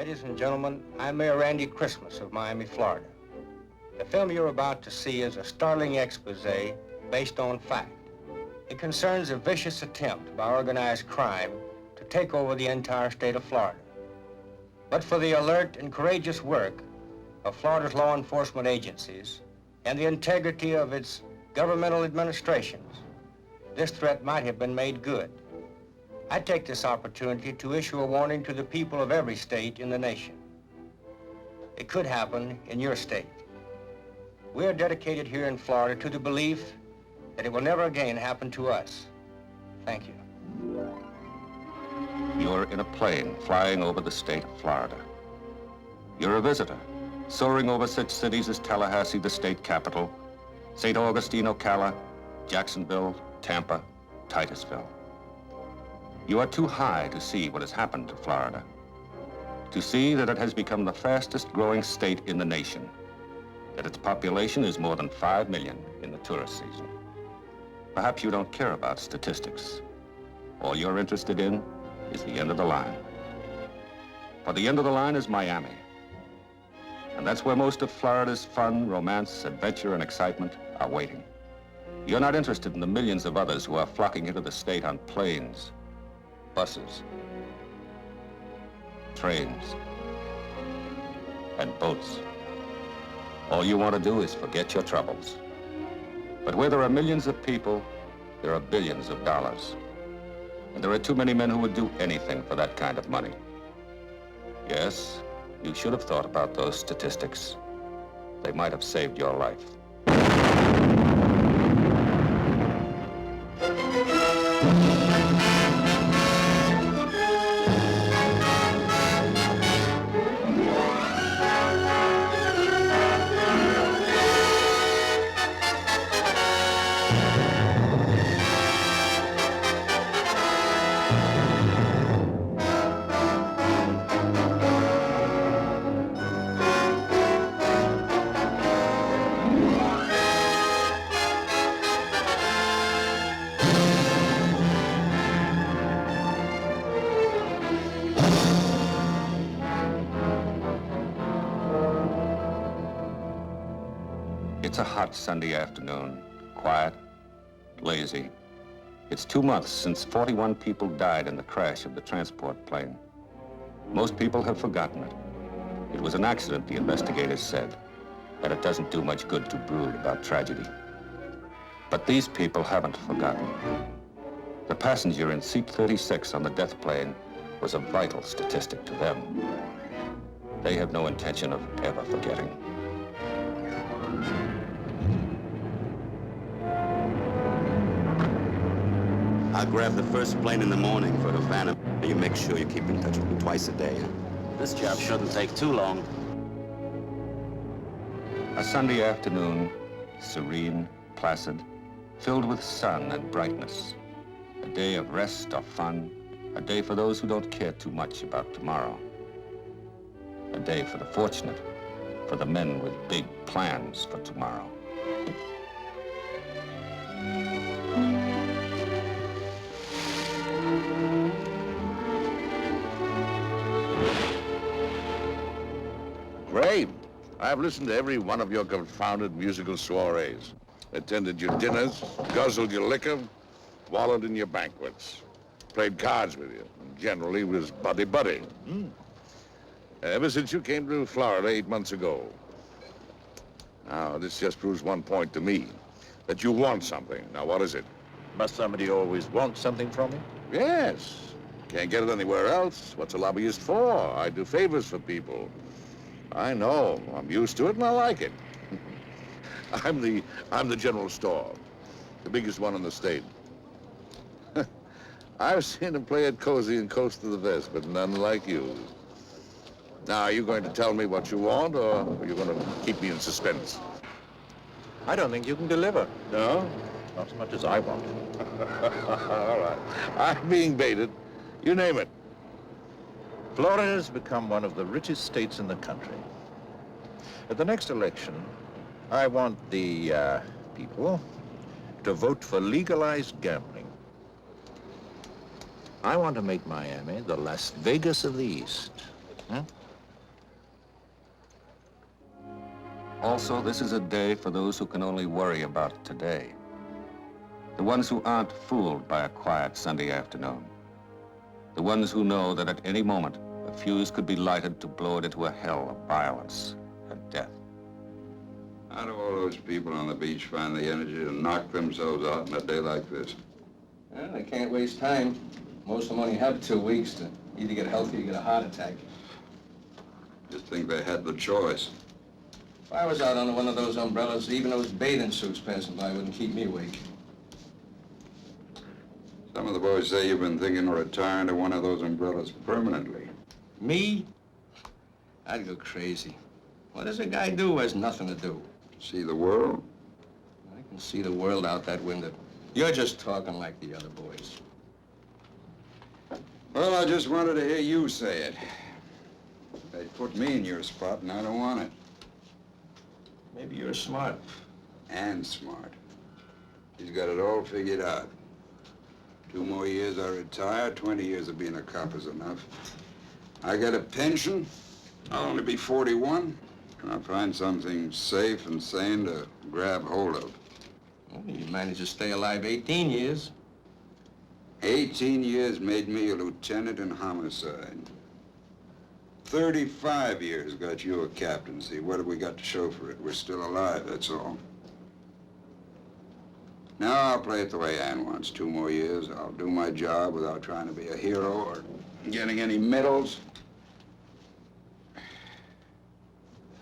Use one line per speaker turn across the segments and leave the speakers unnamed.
Ladies and gentlemen, I'm Mayor Randy Christmas of Miami, Florida. The film you're about to see is a startling expose based on fact. It concerns a vicious attempt by organized crime to take over the entire state of Florida. But for the alert and courageous work of Florida's law enforcement agencies and the integrity of its governmental administrations, this threat might have been made good. I take this opportunity to issue a warning to the people of every state in the nation. It could happen in your state. We are dedicated here in Florida to the belief that it will never again happen to us. Thank you.
You're in a plane flying over the state of Florida. You're a visitor, soaring over such cities as Tallahassee, the state capital, St. Augustine, Ocala, Jacksonville, Tampa, Titusville. You are too high to see what has happened to Florida, to see that it has become the fastest growing state in the nation, that its population is more than 5 million in the tourist season. Perhaps you don't care about statistics. All you're interested in is the end of the line. For the end of the line is Miami. And that's where most of Florida's fun, romance, adventure, and excitement are waiting. You're not interested in the millions of others who are flocking into the state on planes, buses, trains, and boats. All you want to do is forget your troubles. But where there are millions of people, there are billions of dollars. And there are too many men who would do anything for that kind of money. Yes, you should have thought about those statistics. They might have saved your life. It's a hot Sunday afternoon, quiet, lazy. It's 2 months since 41 people died in the crash of the transport plane. Most people have forgotten it. It was an accident, the investigators said, and it doesn't do much good to brood about tragedy. But these people haven't forgotten. The passenger in seat 36 on the death plane was a vital statistic to them. They have no intention of ever forgetting.
I'll grab the first plane in the morning for Havana. You make sure you keep in touch with me twice a day.
This job shouldn't take too long.
A Sunday afternoon, serene, placid, filled with sun and brightness. A day of rest or fun. A day for those who don't care too much about tomorrow. A day for the fortunate, for the men with big plans for tomorrow.
Great. I've listened to every one of your confounded musical soirees. Attended your dinners, guzzled your liquor, wallowed in your banquets. Played cards with you. Generally was buddy-buddy. Ever since you came to Florida 8 months ago. Now, this just proves one point to me. That you want something. Now, what is it?
Must somebody always want something from you?
Yes. Can't get it anywhere else. What's a lobbyist for? I do favors for people. I know. I'm used to it and I like it. I'm the general store. The biggest one in the state. I've seen him play it cozy and coast to the vest, but none like you. Now, are you going to tell me what you want, or are you going to keep me in suspense?
I don't think you can deliver.
No?
Not as much as I want.
All right. I'm being baited. You name it.
Florida has become one of the richest states in the country. At the next election, I want the people to vote for legalized gambling. I want to make Miami the Las Vegas of the East.
Also, this is a day for those who can only worry about today. The ones who aren't fooled by a quiet Sunday afternoon. The ones who know that at any moment, a fuse could be lighted to blow it into a hell of violence and death.
How do all those people on the beach find the energy to knock themselves out on a day like this?
Well, they can't waste time. Most of them only have 2 weeks to either get healthy or get a heart attack.
Just think they had the choice.
If I was out under one of those umbrellas, even those bathing suits passing by wouldn't keep me awake.
Some of the boys say you've been thinking of retiring to one of those umbrellas permanently.
Me? I'd go crazy. What does a guy do who has nothing to do?
See the world?
I can see the world out that window. You're just talking like the other boys.
Well, I just wanted to hear you say it. They put me in your spot, and I don't want it.
Maybe you're smart.
And smart. He's got it all figured out. 2 more years I retire, 20 years of being a cop is enough. I get a pension, I'll only be 41, and I'll find something safe and sane to grab hold of.
Well, you managed to stay alive 18 years.
18 years made me a lieutenant in homicide. 35 years got you a captaincy. What have we got to show for it? We're still alive, that's all. Now I'll play it the way Ann wants. 2 more years, I'll do my job without trying to be a hero or getting any medals.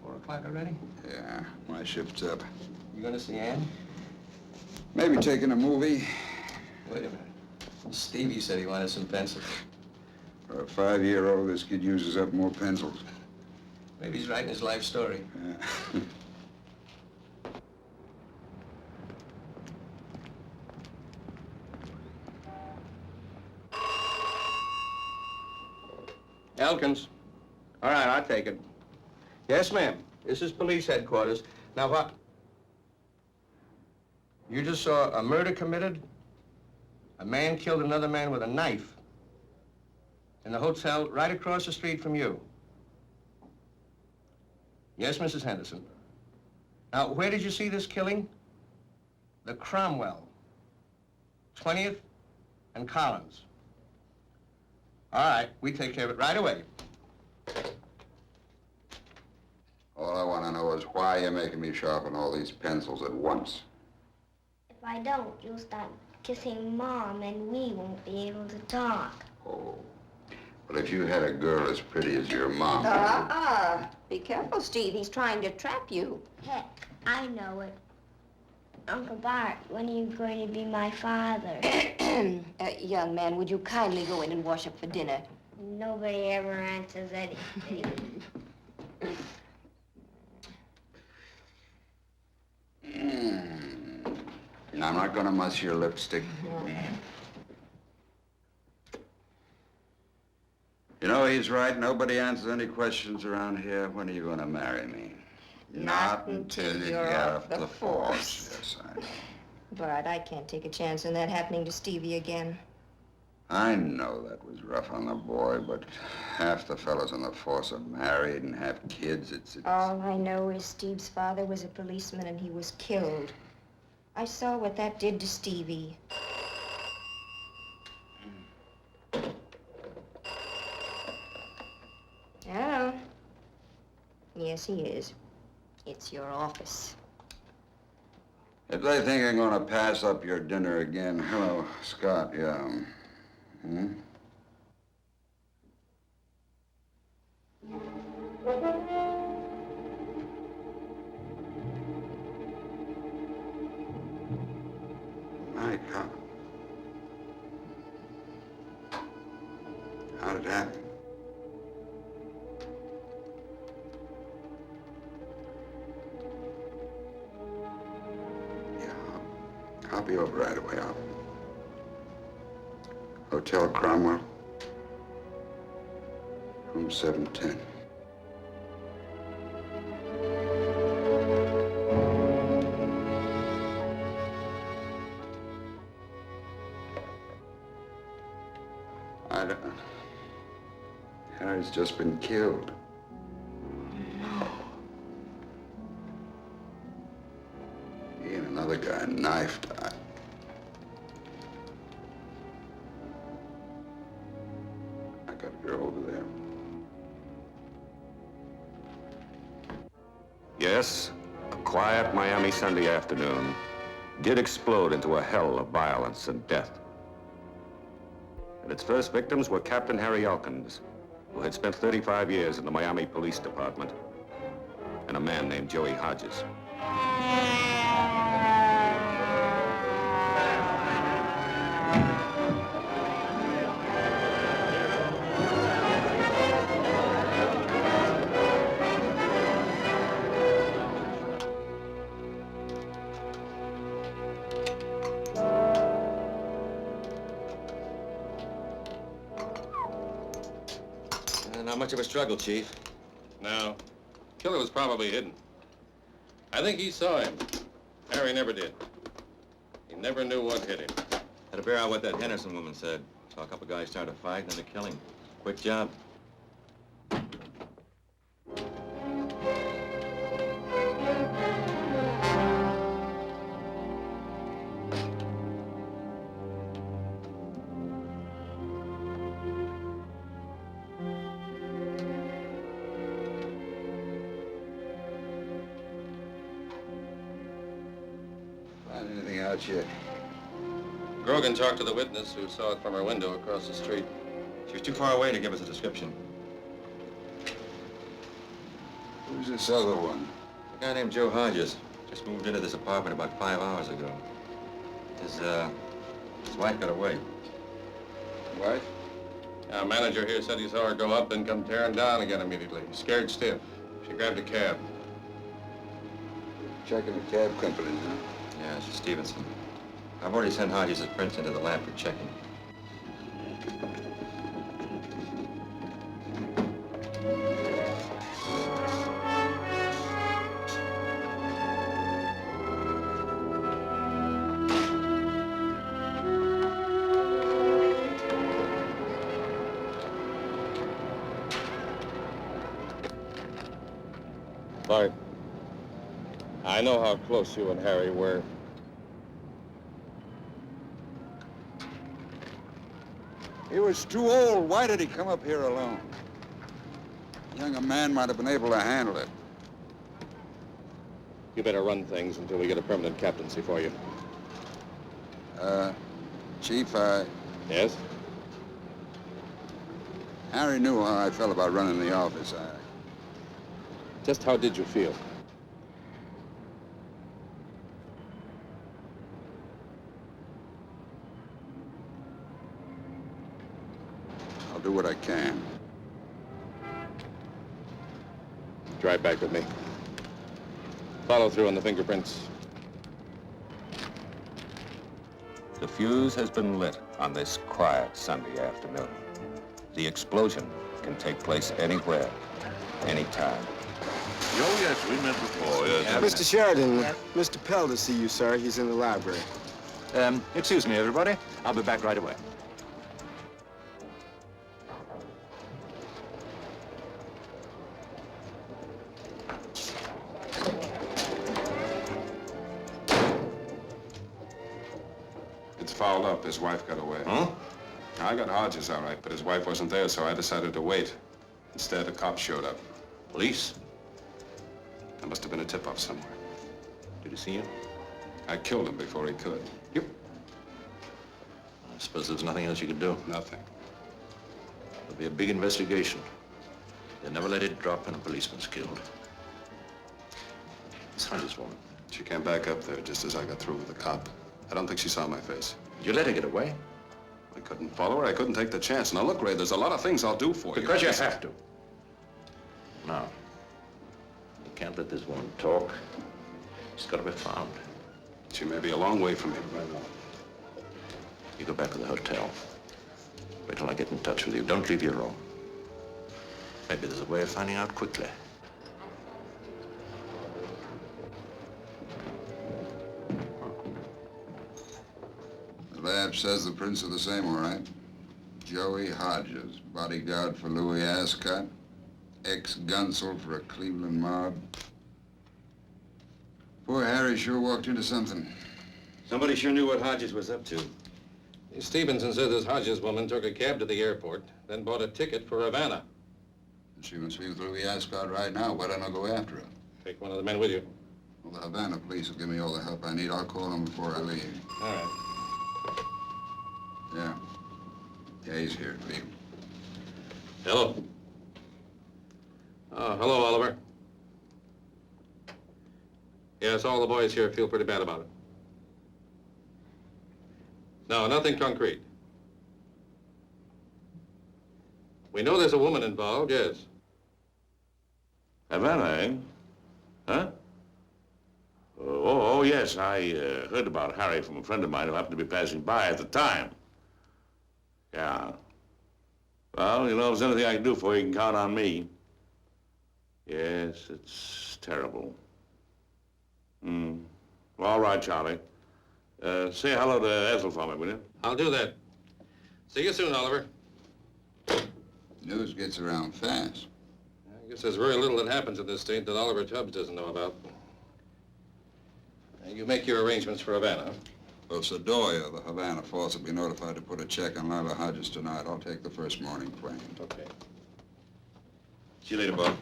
4 o'clock already?
Yeah, my shift's up.
You gonna see Ann?
Maybe taking a movie.
Wait a minute. Stevie said he wanted some pencils.
For a 5-year-old, this kid uses up more pencils.
Maybe he's writing his life story.
Yeah.
Elkins. All right, I'll take it. Yes, ma'am. This is police headquarters. Now, what? You just saw a murder committed? A man killed another man with a knife in the hotel right across the street from you. Yes, Mrs. Henderson. Now, where did you see this killing? The Cromwell, 20th and Collins. All right, we take care of it right away.
All I want to know is why you're making me sharpen all these pencils at once.
If I don't, you'll start kissing Mom, and we won't be able to talk.
Oh. Well, if you had a girl as pretty as your mom...
Be careful, Steve. He's trying to trap you.
Heck, I know it. Uncle Bart, when are you going to be my father?
Young man, would you kindly go in and wash up for dinner?
Nobody ever answers anything.
I'm not going to muss your lipstick. You know, he's right. Nobody answers any questions around here. When are you going to marry me?
Not until
you
you're
get
off
off
the force.
Yes, I know.
Bart, I can't take a chance on that happening to Stevie again.
I know that was rough on the boy, but half the fellows on the force are married and have kids. It's...
All I know is Steve's father was a policeman and he was killed. I saw what that did to Stevie. Hello? Yes, he is. It's your office.
If they think I'm going to pass up your dinner again... Hello, Scott, yeah. My God. How did it happen? I'll be over right away. Hotel Cromwell, room 710. I don't... Harry's just been killed. Another guy knifed. I got a girl over there.
Yes, a quiet Miami Sunday afternoon did explode into a hell of violence and death. And its first victims were Captain Harry Elkins, who had spent 35 years in the Miami Police Department, and a man named Joey Hodges.
Not much of a struggle, Chief.
No. Killer was probably hidden. I think he saw him. Harry never did. He never knew what hit him.
Had to bear out what that Henderson woman said. Saw a couple guys start a fight and then a killing. Quick job.
Anything out yet?
Grogan talked to the witness who saw it from her window across the street.
She was too far away to give us a description.
Who's this other one?
A guy named Joe Hodges. Just moved into this apartment about 5 hours ago. His wife got away.
What?
Our manager here said he saw her go up and come tearing down again immediately. Scared stiff. She grabbed a cab.
Checking the cab company, huh?
Yeah, she's Stevenson. I've already sent Hodges' prints into the lab for checking.
Bart, I know how close you and Harry were.
He was too old. Why did he come up here alone? A younger man might have been able to handle it.
You better run things until we get a permanent captaincy for you.
Chief,
Yes?
Harry knew how I felt about running the office.
Just how did you feel?
I'll do what I can.
Drive back with me. Follow through on the fingerprints.
The fuse has been lit on this quiet Sunday afternoon. The explosion can take place anywhere, anytime.
Oh, yes, we met before, yes.
Mr. Sheridan, Mr. Pell to see you, sir. He's in the library.
Excuse me, everybody. I'll be back right away.
It's fouled up. His wife got away.
Huh?
I got Hodges all right, but his wife wasn't there, so I decided to wait. Instead, the cops showed up.
Police?
There must have been a tip-off somewhere.
Did he see you?
I killed him before he could.
I suppose there's nothing else you could do.
Nothing.
There'll be a big investigation. They'll never let it drop when a policeman's killed. This Hodges woman.
She came back up there just as I got through with the cop. I don't think she saw my face.
Did you let her get away?
I couldn't follow her. I couldn't take the chance. Now, look, Ray, there's a lot of things I'll do for you.
Because you have to. No. You can't let this woman talk. She's got to be found.
She may be a long way from here right now.
You go back to the hotel. Wait till I get in touch with you. Don't leave your room. Maybe there's a way of finding out quickly.
The lab says the prints are the same, all right. Joey Hodges, bodyguard for Louis Ascot, ex-gunsel for a Cleveland mob. Poor Harry sure walked into something.
Somebody sure knew what Hodges was up to.
Stevenson said this Hodges woman took a cab to the airport, then bought a ticket for Havana.
And she must be through the ascot right now. Why don't I go after her?
Take one of the men with you.
Well, the Havana police will give me all the help I need. I'll call them before I leave.
All right.
Yeah. Yeah, he's here. Leave him.
Hello. Oh, hello, Oliver. Yes, all the boys here feel pretty bad about it. No, nothing concrete. We know there's a woman involved, yes.
Havana, eh? Huh? Oh, yes, I heard about Harry from a friend of mine who happened to be passing by at the time. Yeah. Well, you know, if there's anything I can do for you, you can count on me. Yes, it's terrible. Well, all right, Charlie. Say hello to Ethel for me, will you?
I'll do that. See you soon, Oliver.
News gets around fast.
I guess there's very little that happens in this state that Oliver Tubbs doesn't know about. You make your arrangements for Havana.
Well, Sedoya, the Havana force, will be notified to put a check on Lyla Hodges tonight. I'll take the first morning plane.
Okay.
See you later, Bob.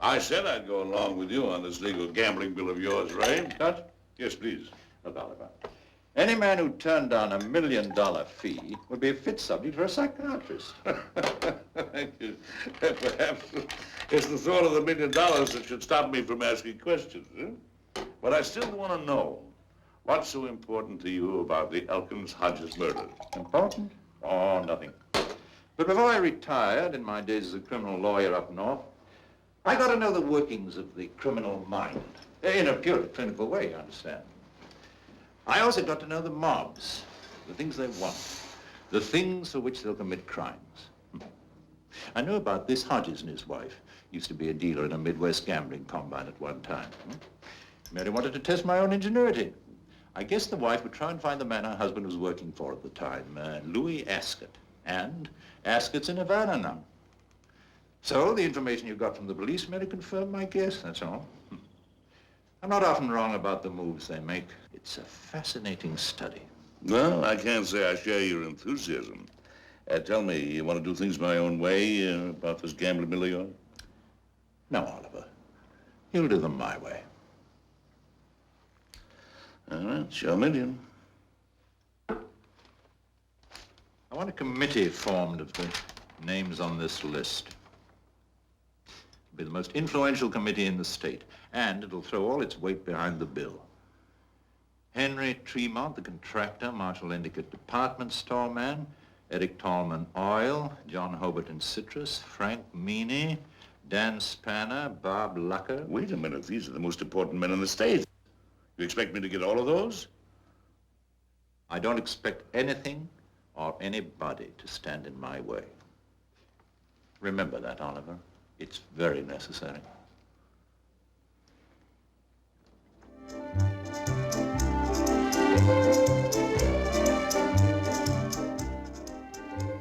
I said I'd go along with you on this legal gambling bill of yours, Ray. Dutch? Yes, please.
Oliver. Any man who turned down $1 million fee would be a fit subject for a psychiatrist.
Thank you. Perhaps it's the thought of the $1 million that should stop me from asking questions. But I still want to know, what's so important to you about the Elkins-Hodges murder?
Important? Oh, nothing. But before I retired, in my days as a criminal lawyer up north, I got to know the workings of the criminal mind. In a purely clinical way, you understand. I also got to know the mobs, the things they want, the things for which they'll commit crimes. I knew about this Hodges and his wife. Used to be a dealer in a Midwest gambling combine at one time. Mary wanted to test my own ingenuity. I guess the wife would try and find the man her husband was working for at the time, Louis Ascot. And Ascot's in Havana now. So the information you got from the police merely confirmed my guess, that's all. I'm not often wrong about the moves they make. It's a fascinating study.
Well, I can't say I share your enthusiasm. Tell me, you want to do things my own way about this gambling bill of yours?
No, Oliver. You'll do them my way.
All right, show me, Indian.
I want a committee formed of the names on this list. It'll be the most influential committee in the state, and it'll throw all its weight behind the bill. Henry Tmont, the contractor, Marshall Endicott, department store man, Eric Tallman, oil, John Hobart and citrus, Frank Meany, Dan Spanner, Bob Lucker.
Wait a minute, these are the most important men in the state. You expect me to get all of those?
I don't expect anything or anybody to stand in my way. Remember that, Oliver. It's very necessary.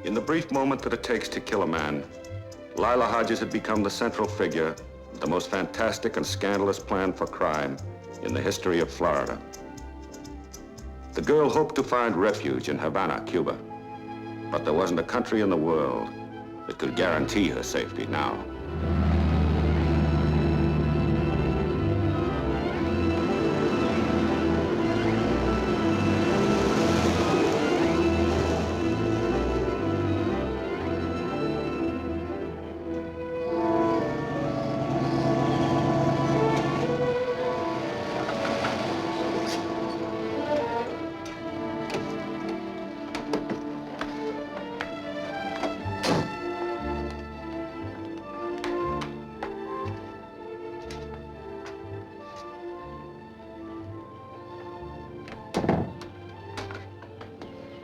In the brief moment that it takes to kill a man, Lyla Hodges had become the central figure of the most fantastic and scandalous plan for crime in the history of Florida. The girl hoped to find refuge in Havana, Cuba, but there wasn't a country in the world that could guarantee her safety now.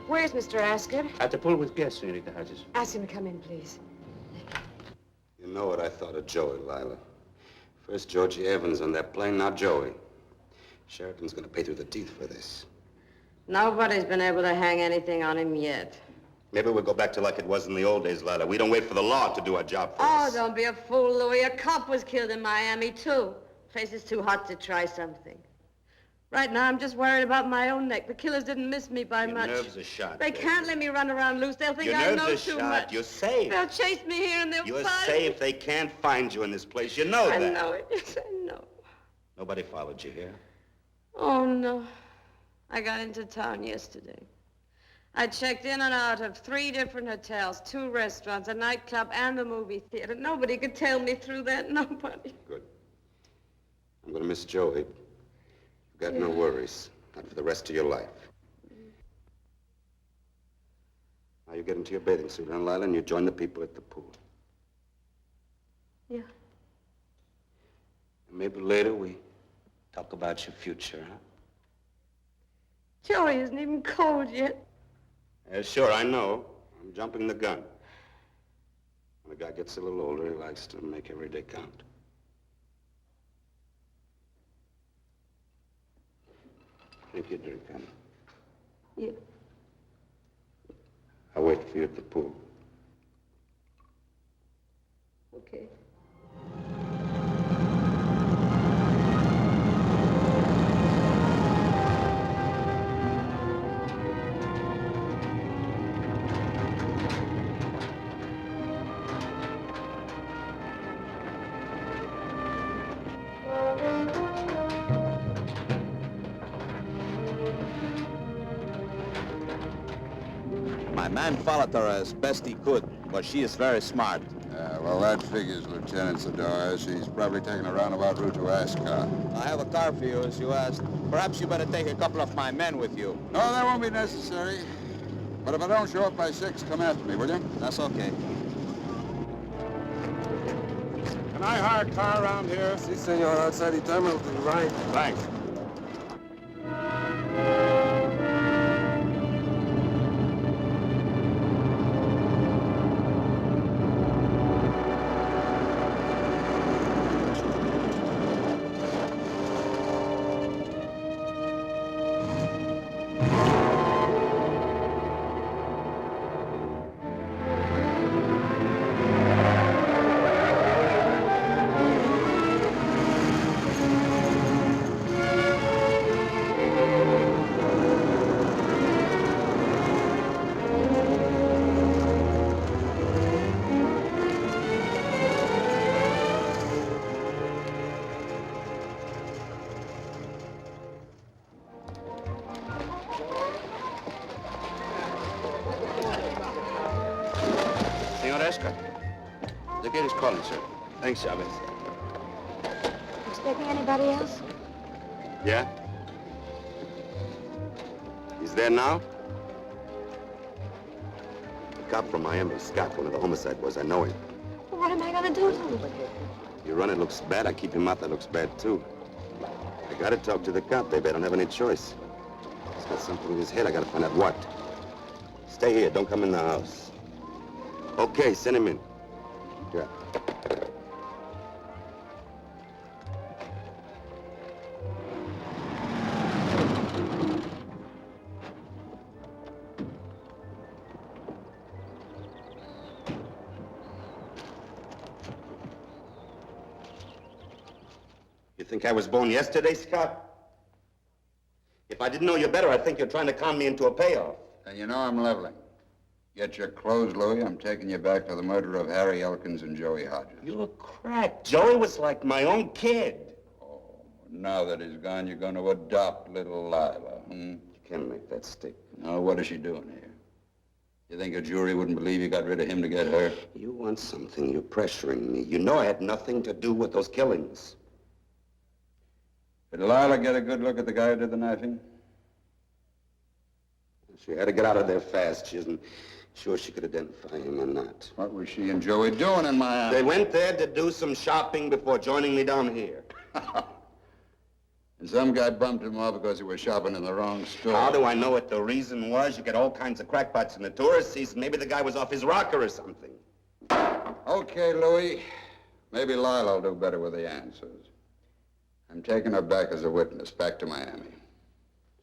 Where's Mr. Ascot?
At the pool with guests, Senorita Hodges.
Ask him to come in, please.
You know what I thought of Joey, Lyla. First Georgie Evans on that plane, now Joey. Sheridan's gonna pay through the teeth for this.
Nobody's been able to hang anything on him yet.
Maybe we'll go back to like it was in the old days, Lyla. We don't wait for the law to do our job for us.
Oh, don't be a fool, Louis. A cop was killed in Miami, too. Place is too hot to try something. Right now, I'm just worried about my own neck. The killers didn't miss me by much.
Your nerves are shot.
They can't let me run around loose. They'll think I know too much.
You're safe.
They'll chase me here and they'll
You're
find
safe. They can't find you in this place. You know that.
I know it. Yes, I know.
Nobody followed you here.
Oh, no. I got into town yesterday. I checked in and out of 3 different hotels, 2 restaurants, a nightclub, and a movie theater. Nobody could tell me through that. Nobody.
Good. I'm going to miss Joey. You've got no worries. Not for the rest of your life. Now you get into your bathing suit, huh, Lyla, and you join the people at the pool.
Yeah.
And maybe later we talk about your future, huh?
Joey isn't even cold yet.
Yeah, sure, I know. I'm jumping the gun. When a guy gets a little older, he likes to make every day count. Drink your drink, honey.
Yeah.
I'll wait for you at the pool.
Okay.
My man followed her as best he could, but she is very smart.
Well, that figures, Lieutenant Sadar. She's probably taking a roundabout route to Ascot.
I have a car for you, as you asked. Perhaps you better take a couple of my men with you.
No, that won't be necessary. But if I don't show up by 6, come after me, will you?
That's okay.
Can I hire a car around here?
Si, senor. Outside the terminal to the right.
Thanks.
The gate is calling, sir. Thanks, Chavez.
Expecting anybody else?
Yeah? He's there now? The cop from Miami, Scott, one of the homicide boys. I know him.
Well, what am I gonna do to him?
You run it looks bad. I keep him out. That looks bad, too. I gotta talk to the cop, baby. I don't have any choice. He's got something in his head. I gotta find out what. Stay here. Don't come in the house. Okay, send him in. Yeah. You think I was born yesterday, Scott? If I didn't know you better, I'd think you're trying to con me into a payoff.
And you know I'm leveling. Get your clothes, Louis. I'm taking you back to the murder of Harry Elkins and Joey Hodges.
You're cracked. Joey was like my own kid.
Oh, now that he's gone, you're going to adopt little Lyla,
You can't make that stick.
No, what is she doing here? You think a jury wouldn't believe you got rid of him to get her?
You want something. You're pressuring me. You know I had nothing to do with those killings.
Did Lyla get a good look at the guy who did the knifing?
She had to get out of there fast. She isn't sure she could identify him or not.
What was she and Joey doing in Miami?
They went there to do some shopping before joining me down here.
And some guy bumped him off because he was shopping in the wrong store.
How do I know what the reason was? You get all kinds of crackpots in the tourist season. Maybe the guy was off his rocker or something.
Okay, Louis. Maybe Lyla will do better with the answers. I'm taking her back as a witness, back to Miami.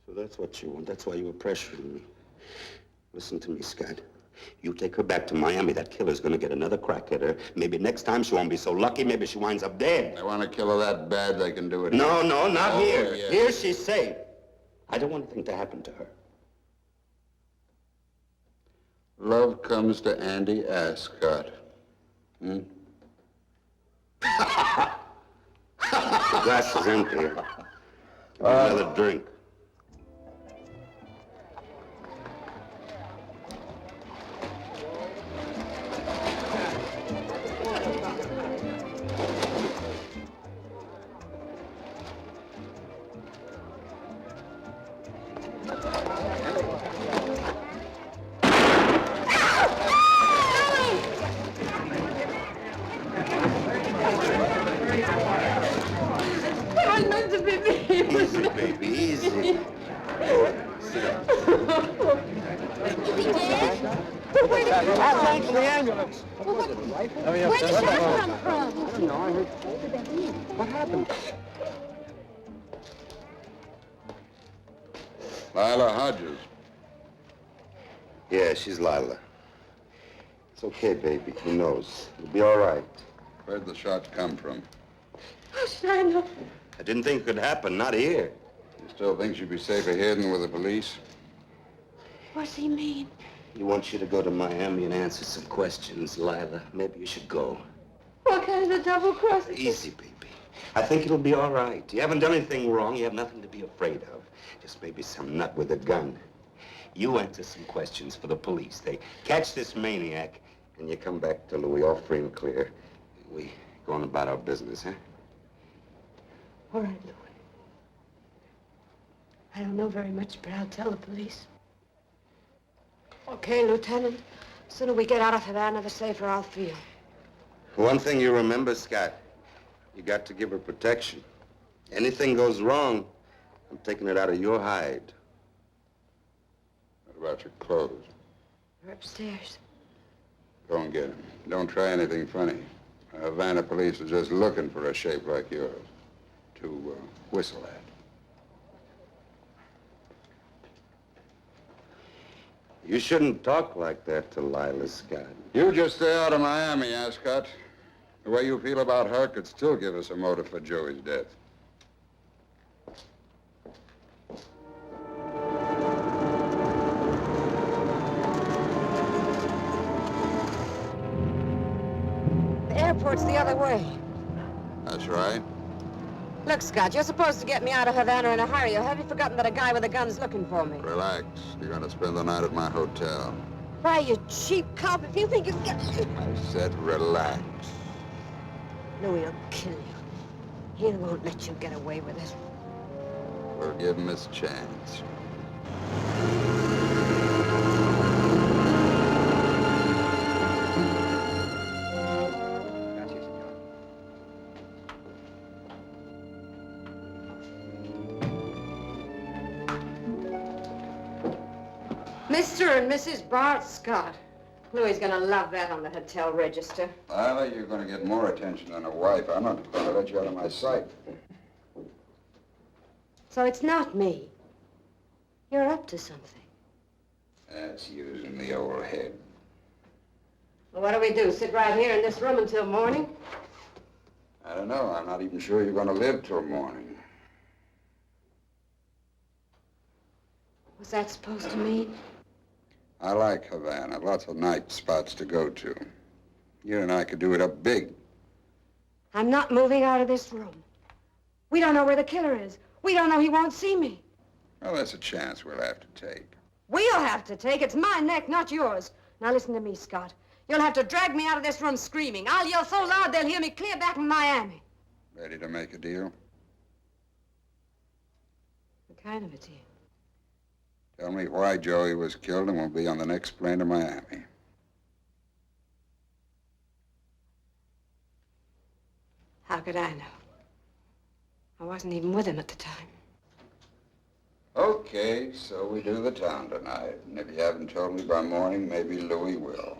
So that's what you want. That's why you were pressuring me. Listen to me, Scott. You take her back to Miami. That killer's gonna get another crack at her. Maybe next time she won't be so lucky. Maybe she winds up dead.
They want to kill her that bad, they can do it.
No, no, not here.
Yeah.
Here she's safe. I don't want anything to happen to her.
Love comes to Andy Ascot. Hmm?
The glass is empty. Give me another drink. Easy, baby, easy.
Thanks for the ambulance.
Where did that come from?
I don't know. I heard. What happened?
Lyla Hodges.
Yeah, she's Lyla. It's okay, baby. Who knows? You'll be all right.
Where'd the shots come from?
Oh, Shiloh.
I didn't think it could happen. Not here.
You still think she'd be safer hidden with the police?
What's he mean?
He wants you to go to Miami and answer some questions, Lyla. Maybe you should go.
What kind of double cross?
Easy, baby. I think it'll be all right. You haven't done anything wrong. You have nothing to be afraid of. Just maybe some nut with a gun. You answer some questions for the police. They catch this maniac, and you come back to Louis all free and clear. We go on about our business, huh?
All right, Louis. I don't know very much, but I'll tell the police. Okay, Lieutenant. The sooner we get out of Havana, the safer I'll feel.
One thing you remember, Scott, you got to give her protection. Anything goes wrong, I'm taking it out of your hide.
What about your clothes?
They're upstairs.
Go and get them. Don't try anything funny. The Havana police are just looking for a shape like yours to whistle at.
You shouldn't talk like that to Lyla, Scott.
You just stay out of Miami, Ascot. The way you feel about her could still give us a motive for Joey's death.
The airport's the other way.
That's right.
Look, Scott, you're supposed to get me out of Havana in a hurry, or have you forgotten that a guy with a gun's looking for me?
Relax. You're going to spend the night at my hotel.
Why, you cheap cop, if you think you can get...
I said relax.
Louis will kill you. He won't let you get away with it.
We'll give him his chance.
Mr. and Mrs. Bart Scott. Louis's gonna love that on the hotel register.
Lyla, you're going to get more attention than a wife. I'm not going to let you out of my sight.
So it's not me. You're up to something.
That's using the old head.
Well, what do we do? Sit right here in this room until morning?
I don't know. I'm not even sure you're going to live till morning.
What's that supposed to mean?
I like Havana. Lots of night spots to go to. You and I could do it up big.
I'm not moving out of this room. We don't know where the killer is. We don't know he won't see me.
Well, that's a chance we'll have to take.
We'll have to take. It's my neck, not yours. Now listen to me, Scott. You'll have to drag me out of this room screaming. I'll yell so loud they'll hear me clear back in Miami.
Ready to make a deal?
What kind of a deal?
Tell me why Joey was killed and we'll be on the next plane to Miami.
How could I know? I wasn't even with him at the time.
Okay, so we do the town tonight. And if you haven't told me by morning, maybe Louis will.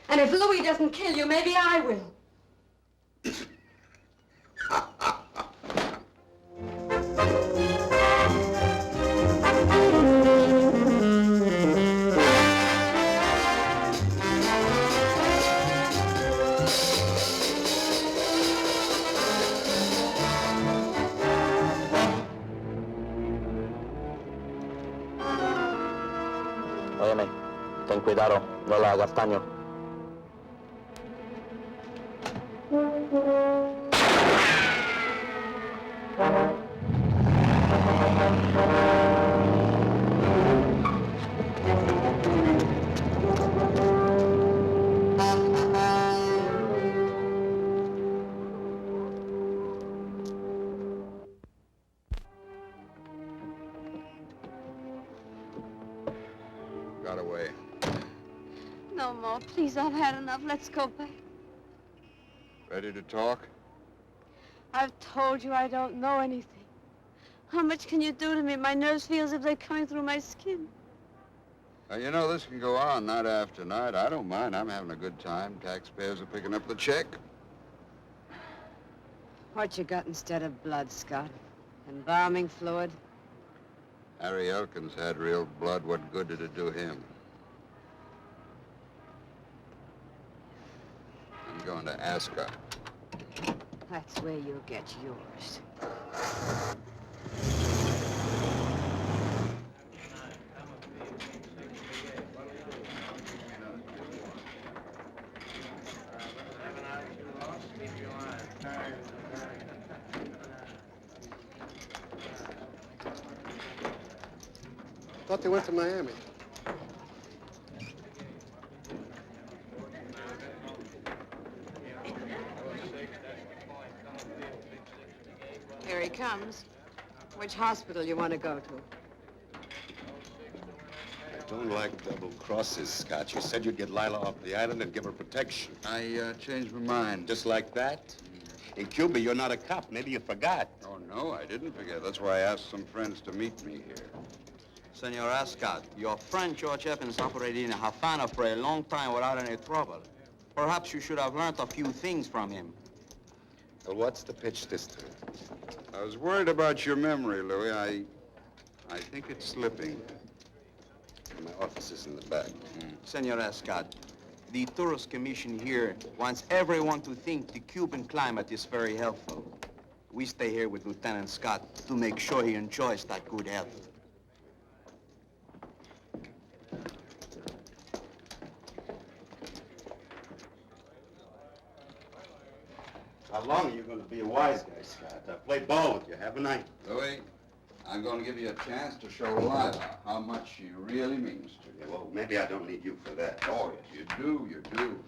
And if Louis doesn't kill you, maybe I will.
Óyeme, ten cuidado, no le hagas daño.
Got away.
No more. Please, I've had enough. Let's go back.
Ready to talk?
I've told you I don't know anything. How much can you do to me? My nerves feel as if they're coming through my skin.
Now, you know, this can go on night after night. I don't mind. I'm having a good time. Taxpayers are picking up the check.
What you got instead of blood, Scott? Embalming fluid?
Harry Elkins had real blood. What good did it do him? I'm going to Ascot.
That's where you'll get yours.
Thought they went to Miami.
Here he comes. Which hospital you want to go to?
I don't like double crosses, Scott. You said you'd get Lyla off the island and give her protection.
I changed my mind.
Just like that? In Cuba, you're not a cop. Maybe you forgot.
Oh, no, I didn't forget. That's why I asked some friends to meet me here.
Senor Ascot, your friend George Evans operated in Havana for a long time without any trouble. Perhaps you should have learned a few things from him.
Well, what's the pitch this time?
I was worried about your memory, Louis. I think it's slipping.
My office is in the back.
Senor Ascot, the Tourist Commission here wants everyone to think the Cuban climate is very helpful. We stay here with Lieutenant Scott to make sure he enjoys that good health.
How long are you going to be a wise guy, Scott? I've played ball with you, haven't I?
Louis, I'm going to give you a chance to show Lyla how much she really means to you.
Well, maybe I don't need you for that.
Oh, yes, you do.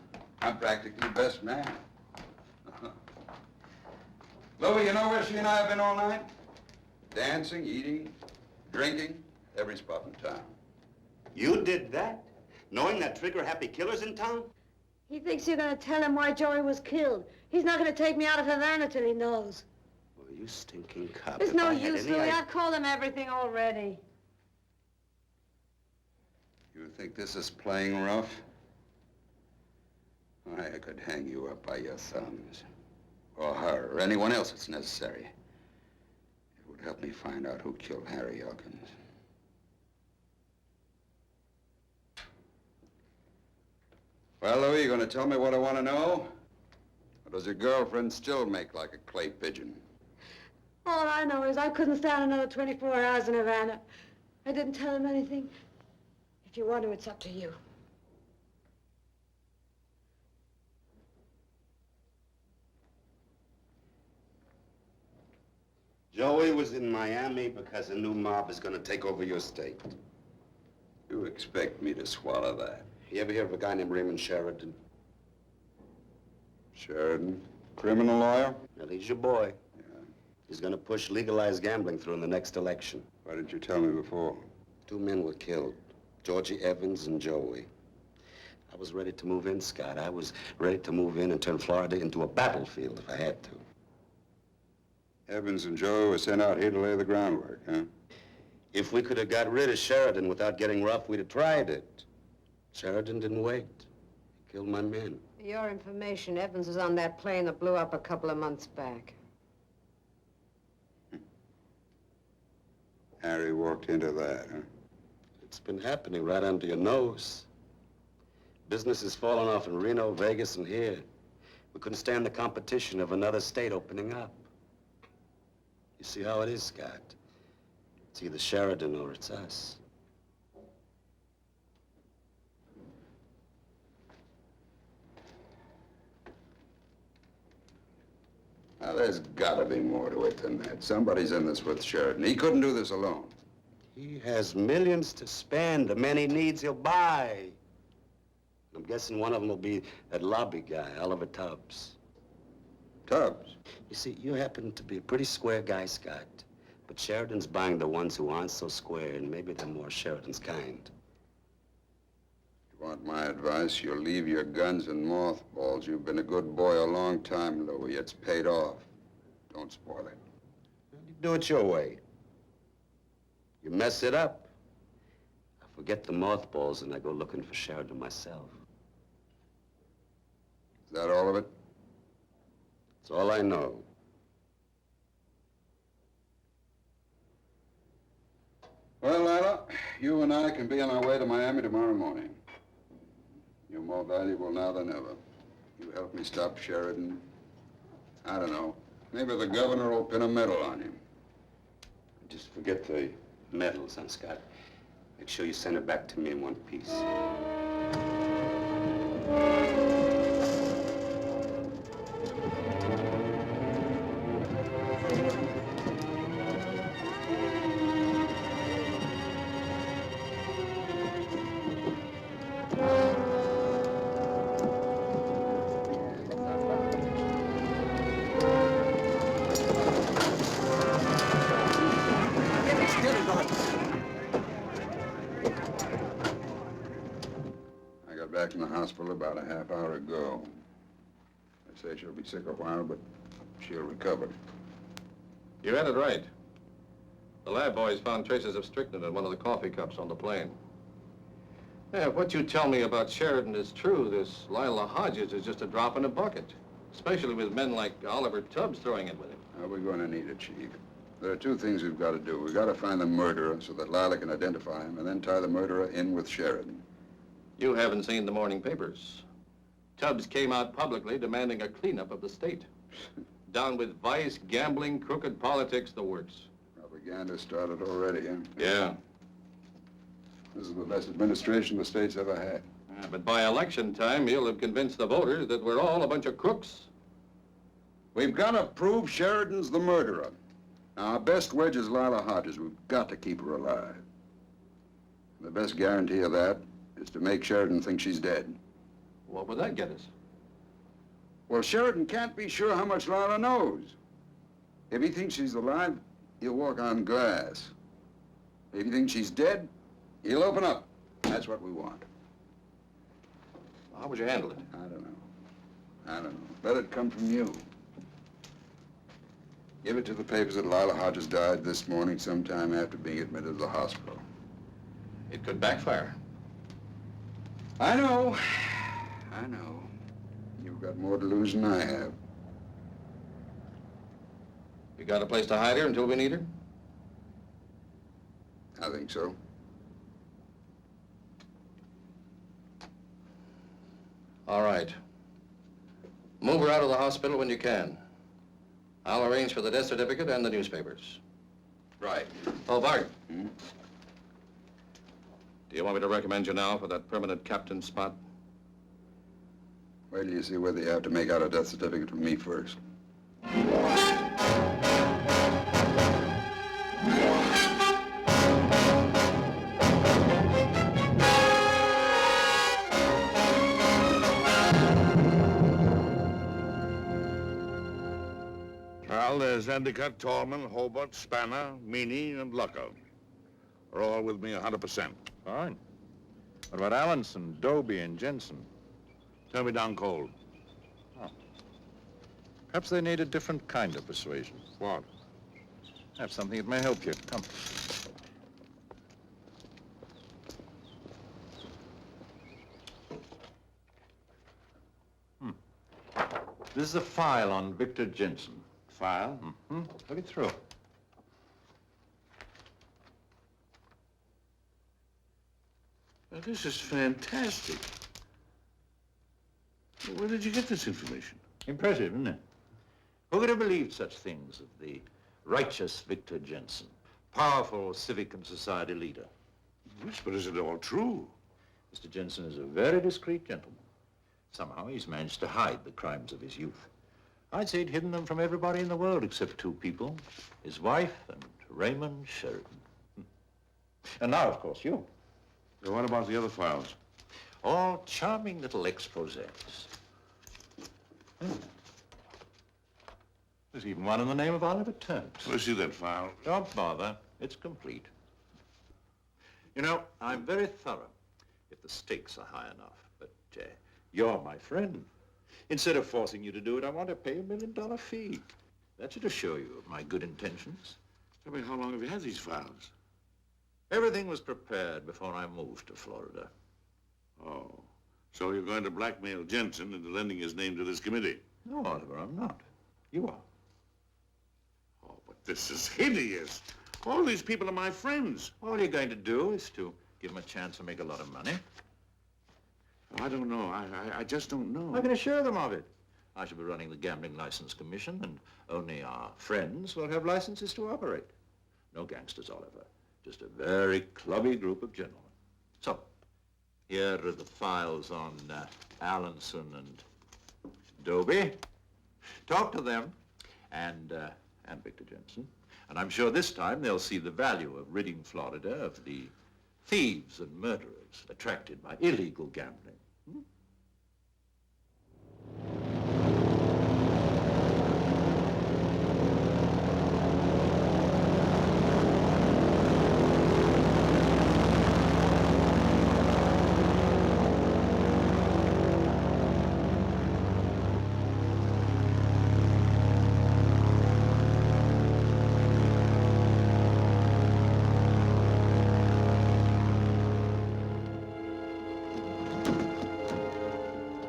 I'm practically best man. Louis, you know where she and I have been all night? Dancing, eating, drinking, every spot in town.
You did that? Knowing that trigger-happy killer's in town?
He thinks you're going to tell him why Joey was killed. He's not going to take me out of Havana till he knows.
Well, you stinking cop.
There's
If
no
I had
use,
any
Louis.
idea-
I've called him everything already.
You think this is playing rough? Why, I could hang you up by your thumbs. Or her, or anyone else that's necessary. It would help me find out who killed Harry Elkins. Well, Louis, you gonna tell me what I want to know? Or does your girlfriend still make like a clay pigeon?
All I know is I couldn't stand another 24 hours in Havana. I didn't tell him anything. If you want to, it's up to you.
Joey was in Miami because a new mob is going to take over your state.
You expect me to swallow that?
You ever hear of a guy named Raymond Sheridan?
Sheridan? Criminal lawyer?
Well, he's your boy. Yeah. He's going to push legalized gambling through in the next election.
Why didn't you tell me before?
2 men were killed, Georgie Evans and Joey. I was ready to move in, Scott. I was ready to move in and turn Florida into a battlefield if I had to.
Evans and Joey were sent out here to lay the groundwork, huh?
If we could have got rid of Sheridan without getting rough, we'd have tried it. Sheridan didn't wait. He killed my men.
For your information, Evans was on that plane that blew up a couple of months back.
Harry walked into that, huh?
It's been happening right under your nose. Business has fallen off in Reno, Vegas, and here. We couldn't stand the competition of another state opening up. You see how it is, Scott? It's either Sheridan or it's us.
Now, there's got to be more to it than that. Somebody's in this with Sheridan. He couldn't do this alone.
He has millions to spend. The man he needs, he'll buy. I'm guessing one of them will be that lobby guy, Oliver Tubbs.
Tubbs?
You see, you happen to be a pretty square guy, Scott. But Sheridan's buying the ones who aren't so square, and maybe they're more Sheridan's kind.
You want my advice? You'll leave your guns in mothballs. You've been a good boy a long time, Louis. It's paid off. Don't spoil it.
You do it your way. You mess it up, I forget the mothballs and I go looking for Sheridan myself.
Is that all of it?
That's all I know.
Well, Lyla, you and I can be on our way to Miami tomorrow morning. You're more valuable now than ever. You help me stop Sheridan. I don't know. Maybe the governor will pin a medal on him.
Just forget the medal, son, Scott. Make sure you send it back to me in one piece.
Back in the hospital about a half hour ago. They say she'll be sick a while, but she'll recover.
You had it right. The lab boys found traces of strychnine in one of the coffee cups on the plane. Yeah, if what you tell me about Sheridan is true, this Lyla Hodges is just a drop in a bucket, especially with men like Oliver Tubbs throwing it with him.
We're going to need it, Chief. There are two things we've got to do. We've got to find the murderer so that Lyla can identify him, and then tie the murderer in with Sheridan.
You haven't seen the morning papers. Tubbs came out publicly demanding a cleanup of the state. Down with vice, gambling, crooked politics, the works.
Propaganda started already, huh?
Yeah.
This is the best administration the state's ever had.
Yeah, but by election time, he'll have convinced the voters that we're all a bunch of crooks.
We've got to prove Sheridan's the murderer. Now, our best wedge is Lyla Hodges. We've got to keep her alive. The best guarantee of that is to make Sheridan think she's dead.
What would that get us?
Well, Sheridan can't be sure how much Lyla knows. If he thinks she's alive, he'll walk on glass. If he thinks she's dead, he'll open up. That's what we want.
How would you handle it?
I don't know. Let it come from you. Give it to the papers that Lyla Hodges died this morning sometime after being admitted to the hospital.
It could backfire.
I know. You've got more to lose than I have.
You got a place to hide her until we need her?
I think so.
All right. Move her out of the hospital when you can. I'll arrange for the death certificate and the newspapers.
Right.
Oh, Bart. Do you want me to recommend you now for that permanent captain spot?
Wait till you see whether you have to make out a death certificate from me first.
Well, there's Endicott, Tallman, Hobart, Spanner, Meany, and Lucker. They're all with me 100%.
Fine. What about Allenson, Doby, and Jensen?
Tell me down cold.
Oh. Perhaps they need a different kind of persuasion.
What?
I have something that may help you. Come. This is a file on Victor Jensen.
File?
Mm-hmm. Look it through.
Now, this is fantastic. Where did you get this information?
Impressive, isn't it? Who could have believed such things of the righteous Victor Jensen, powerful civic and society leader?
Yes, but is it all true?
Mr. Jensen is a very discreet gentleman. Somehow he's managed to hide the crimes of his youth. I'd say he'd hidden them from everybody in the world except two people, his wife and Raymond Sheridan. And now, of course, you.
So what about the other files?
All charming little exposés. There's even one in the name of Oliver Turns.
Let's see that file.
Don't bother. It's complete. You know, I'm very thorough if the stakes are high enough. But you're my friend. Instead of forcing you to do it, I want to pay $1 million fee. That should assure you of my good intentions.
Tell me, how long have you had these files?
Everything was prepared before I moved to Florida.
Oh, so you're going to blackmail Jensen into lending his name to this committee?
No, Oliver, I'm not. You are.
Oh, but this is hideous. All these people are my friends.
All you're going to do is to give them a chance to make a lot of money.
I don't know. I just don't know.
I can assure them of it. I shall be running the Gambling License Commission, and only our friends will have licenses to operate. No gangsters, Oliver. Just a very clubby group of gentlemen. So, here are the files on Allenson and Dobie. Talk to them and Victor Jensen. And I'm sure this time they'll see the value of ridding Florida of the thieves and murderers attracted by illegal gambling.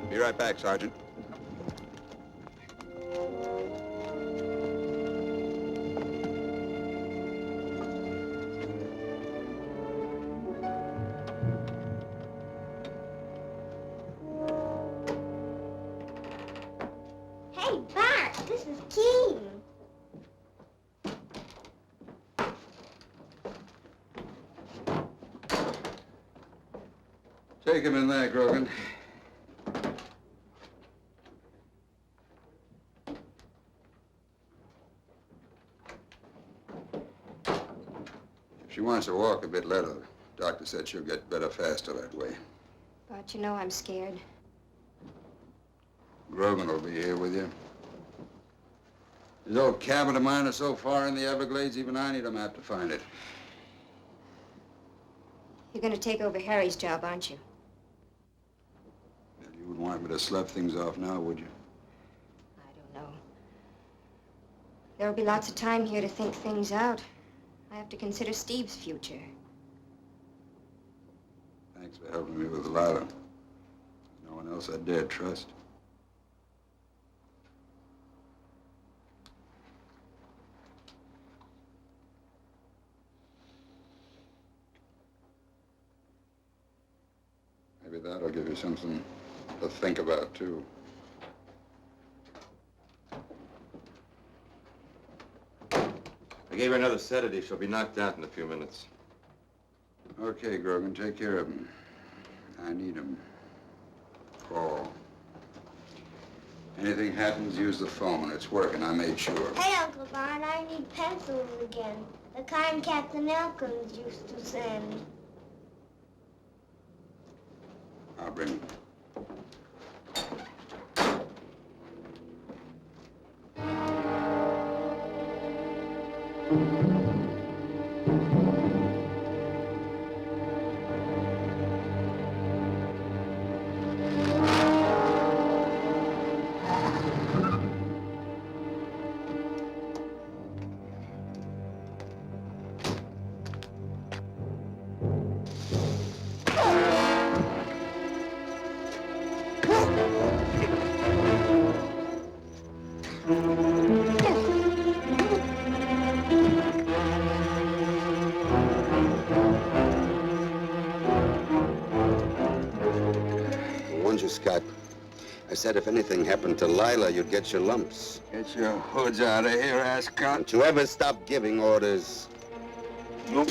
Be right back, Sergeant.
Hey, Bart, this is Keen.
Take him in there, Grogan. If she wants to walk a bit, let her. Doctor said she'll get better faster that way.
Bart, you know I'm scared.
Grogan will be here with you. His old cabin of mine is so far in the Everglades, even I need a map to find it.
You're going to take over Harry's job, aren't you?
Well, you wouldn't want me to slough things off now, would you?
I don't know. There'll be lots of time here to think things out. I have to consider Steve's future.
Thanks for helping me with Lyla. No one else I dare trust. Maybe that'll give you something to think about, too.
I gave her another sedative. She'll be knocked out in a few minutes.
Okay, Grogan, take care of him. I need him. Call. Anything happens, use the phone. It's working, I made sure.
Hey, Uncle Bart, I need pencils again. The kind Captain Elkins used to send.
I'll bring them. Scott. I said if anything happened to Lyla, you'd get your lumps. Get your hoods out of here, ass cunt. Don't you ever stop giving orders. Nope.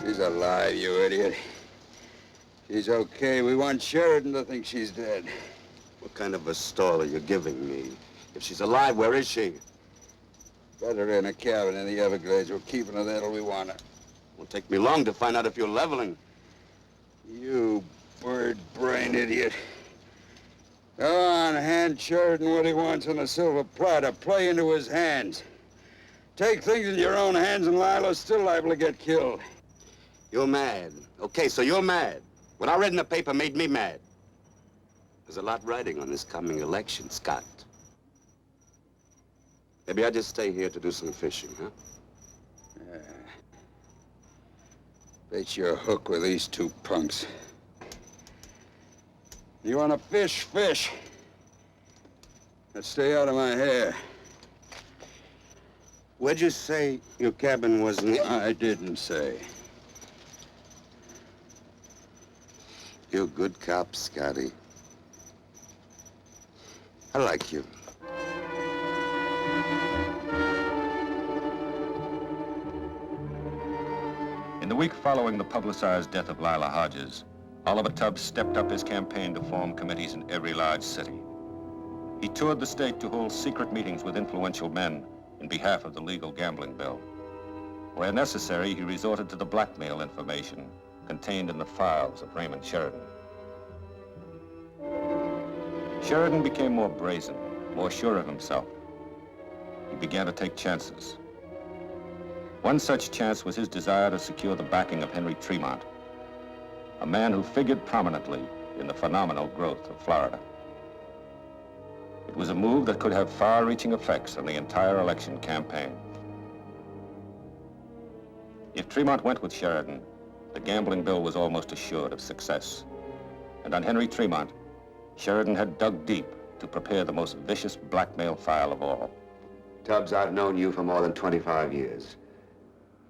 She's alive, you idiot. She's okay. We want Sheridan to think she's dead.
What kind of a stall are you giving me? If she's alive, where is she?
Got her in a cabin in the Everglades. We're keeping her there till we want her.
Won't take me long to find out if you're leveling.
You bird-brained idiot. Go on, hand Sheridan what he wants on a silver platter. Play into his hands. Take things in your own hands and Lyla's still liable to get killed.
You're mad. Okay, so you're mad. What I read in the paper made me mad. There's a lot riding on this coming election, Scott. Maybe I just stay here to do some fishing, huh?
Bet you're hooked with these two punks. You want to fish, fish. Now stay out of my hair.
Where'd you say your cabin was in?
I didn't say.
You're a good cop, Scotty. I like you.
In the week following the publicized death of Lyla Hodges, Oliver Tubbs stepped up his campaign to form committees in every large city. He toured the state to hold secret meetings with influential men in behalf of the legal gambling bill. Where necessary, he resorted to the blackmail information contained in the files of Raymond Sheridan. Sheridan became more brazen, more sure of himself. He began to take chances. One such chance was his desire to secure the backing of Henry Tmont, a man who figured prominently in the phenomenal growth of Florida. It was a move that could have far-reaching effects on the entire election campaign. If Tmont went with Sheridan, the gambling bill was almost assured of success. And on Henry Tmont, Sheridan had dug deep to prepare the most vicious blackmail file of all.
Tubbs, I've known you for more than 25 years.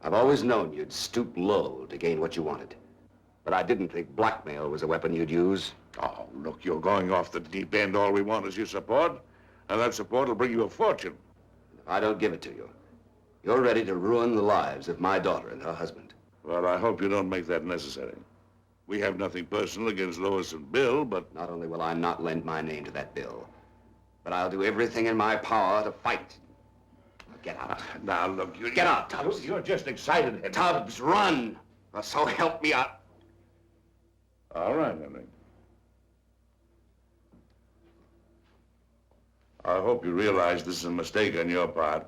I've always known you'd stoop low to gain what you wanted. But I didn't think blackmail was a weapon you'd use.
Oh, look, you're going off the deep end. All we want is your support, and that support will bring you a fortune.
If I don't give it to you, you're ready to ruin the lives of my daughter and her husband.
Well, I hope you don't make that necessary. We have nothing personal against Lois and Bill, but...
Not only will I not lend my name to that bill, but I'll do everything in my power to fight. Now get out.
Now, look, you...
Get out, Tubbs.
You're just excited, Henry.
Tubbs, run! Or so help me out.
All right, Henry. I hope you realize this is a mistake on your part.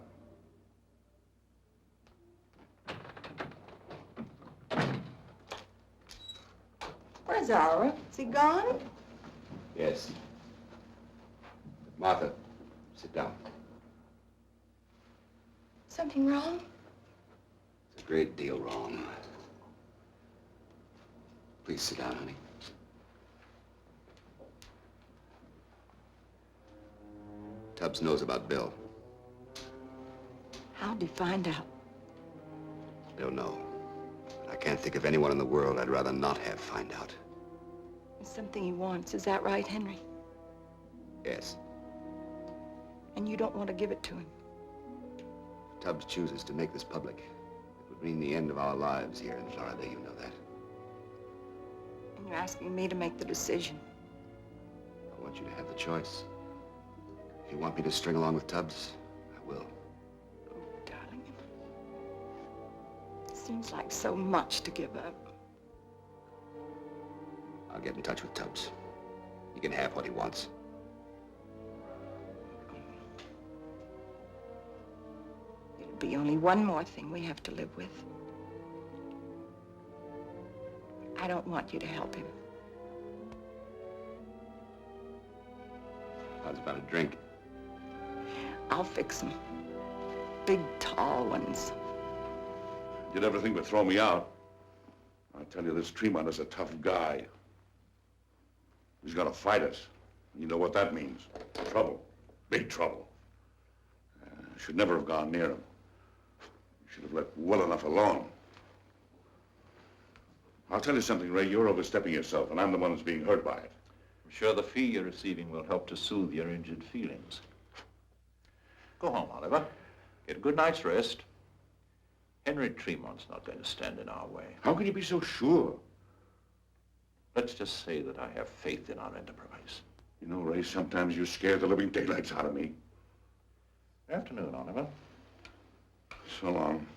Where's Oliver? Is he gone?
Yes. Martha, sit down.
Something wrong?
It's a great deal wrong. Please sit down, honey. Tubbs knows about Bill.
How'd he find out?
I don't know. But I can't think of anyone in the world I'd rather not have find out.
It's something he wants. Is that right, Henry?
Yes.
And you don't want to give it to him?
If Tubbs chooses to make this public, it would mean the end of our lives here in Florida. You know that.
And you're asking me to make the decision?
I want you to have the choice. If you want me to string along with Tubbs, I will.
Oh, darling. It seems like so much to give up.
I'll get in touch with Tubbs. He can have what he wants.
It'll be only one more thing we have to live with. I don't want you to help him.
How's about a drink?
I'll fix them. Big, tall ones.
Did everything but throw me out. I tell you, this Tmont is a tough guy. He's gonna fight us. You know what that means. Trouble. Big trouble. Should never have gone near him. Should have let well enough alone. I'll tell you something, Ray. You're overstepping yourself, and I'm the one that's being hurt by it.
I'm sure the fee you're receiving will help to soothe your injured feelings. Go home, Oliver. Get a good night's rest. Henry Tremont's not going to stand in our way.
How can you be so sure?
Let's just say that I have faith in our enterprise.
You know, Ray, sometimes you scare the living daylights out of me.
Afternoon, Oliver.
So long.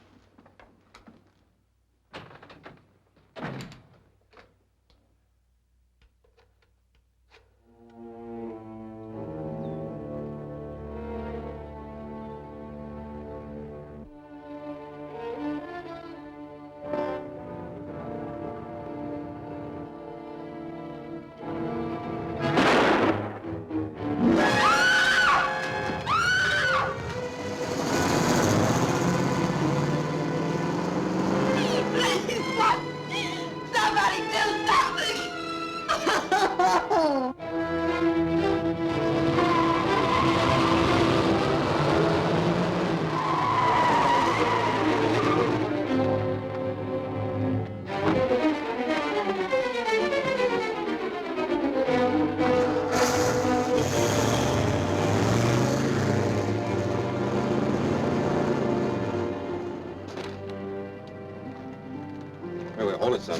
Wait, hold it, son.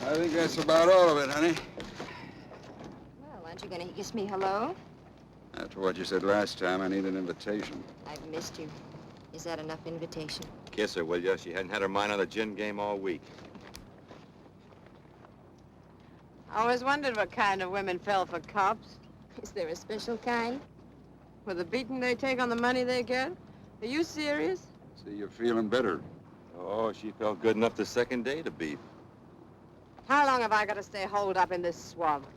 I think that's about all of it, honey.
Well, aren't you going to kiss me hello?
After what you said last time, I need an invitation.
I've missed you. Is that enough invitation?
Kiss her, will you? She hadn't had her mind on the gin game all week.
I always wondered what kind of women fell for cops.
Is there a special kind?
With the beating they take on the money they get? Are you serious?
See, you're feeling better.
Oh, she felt good enough the second day to beat.
How long have I got to stay holed up in this swamp?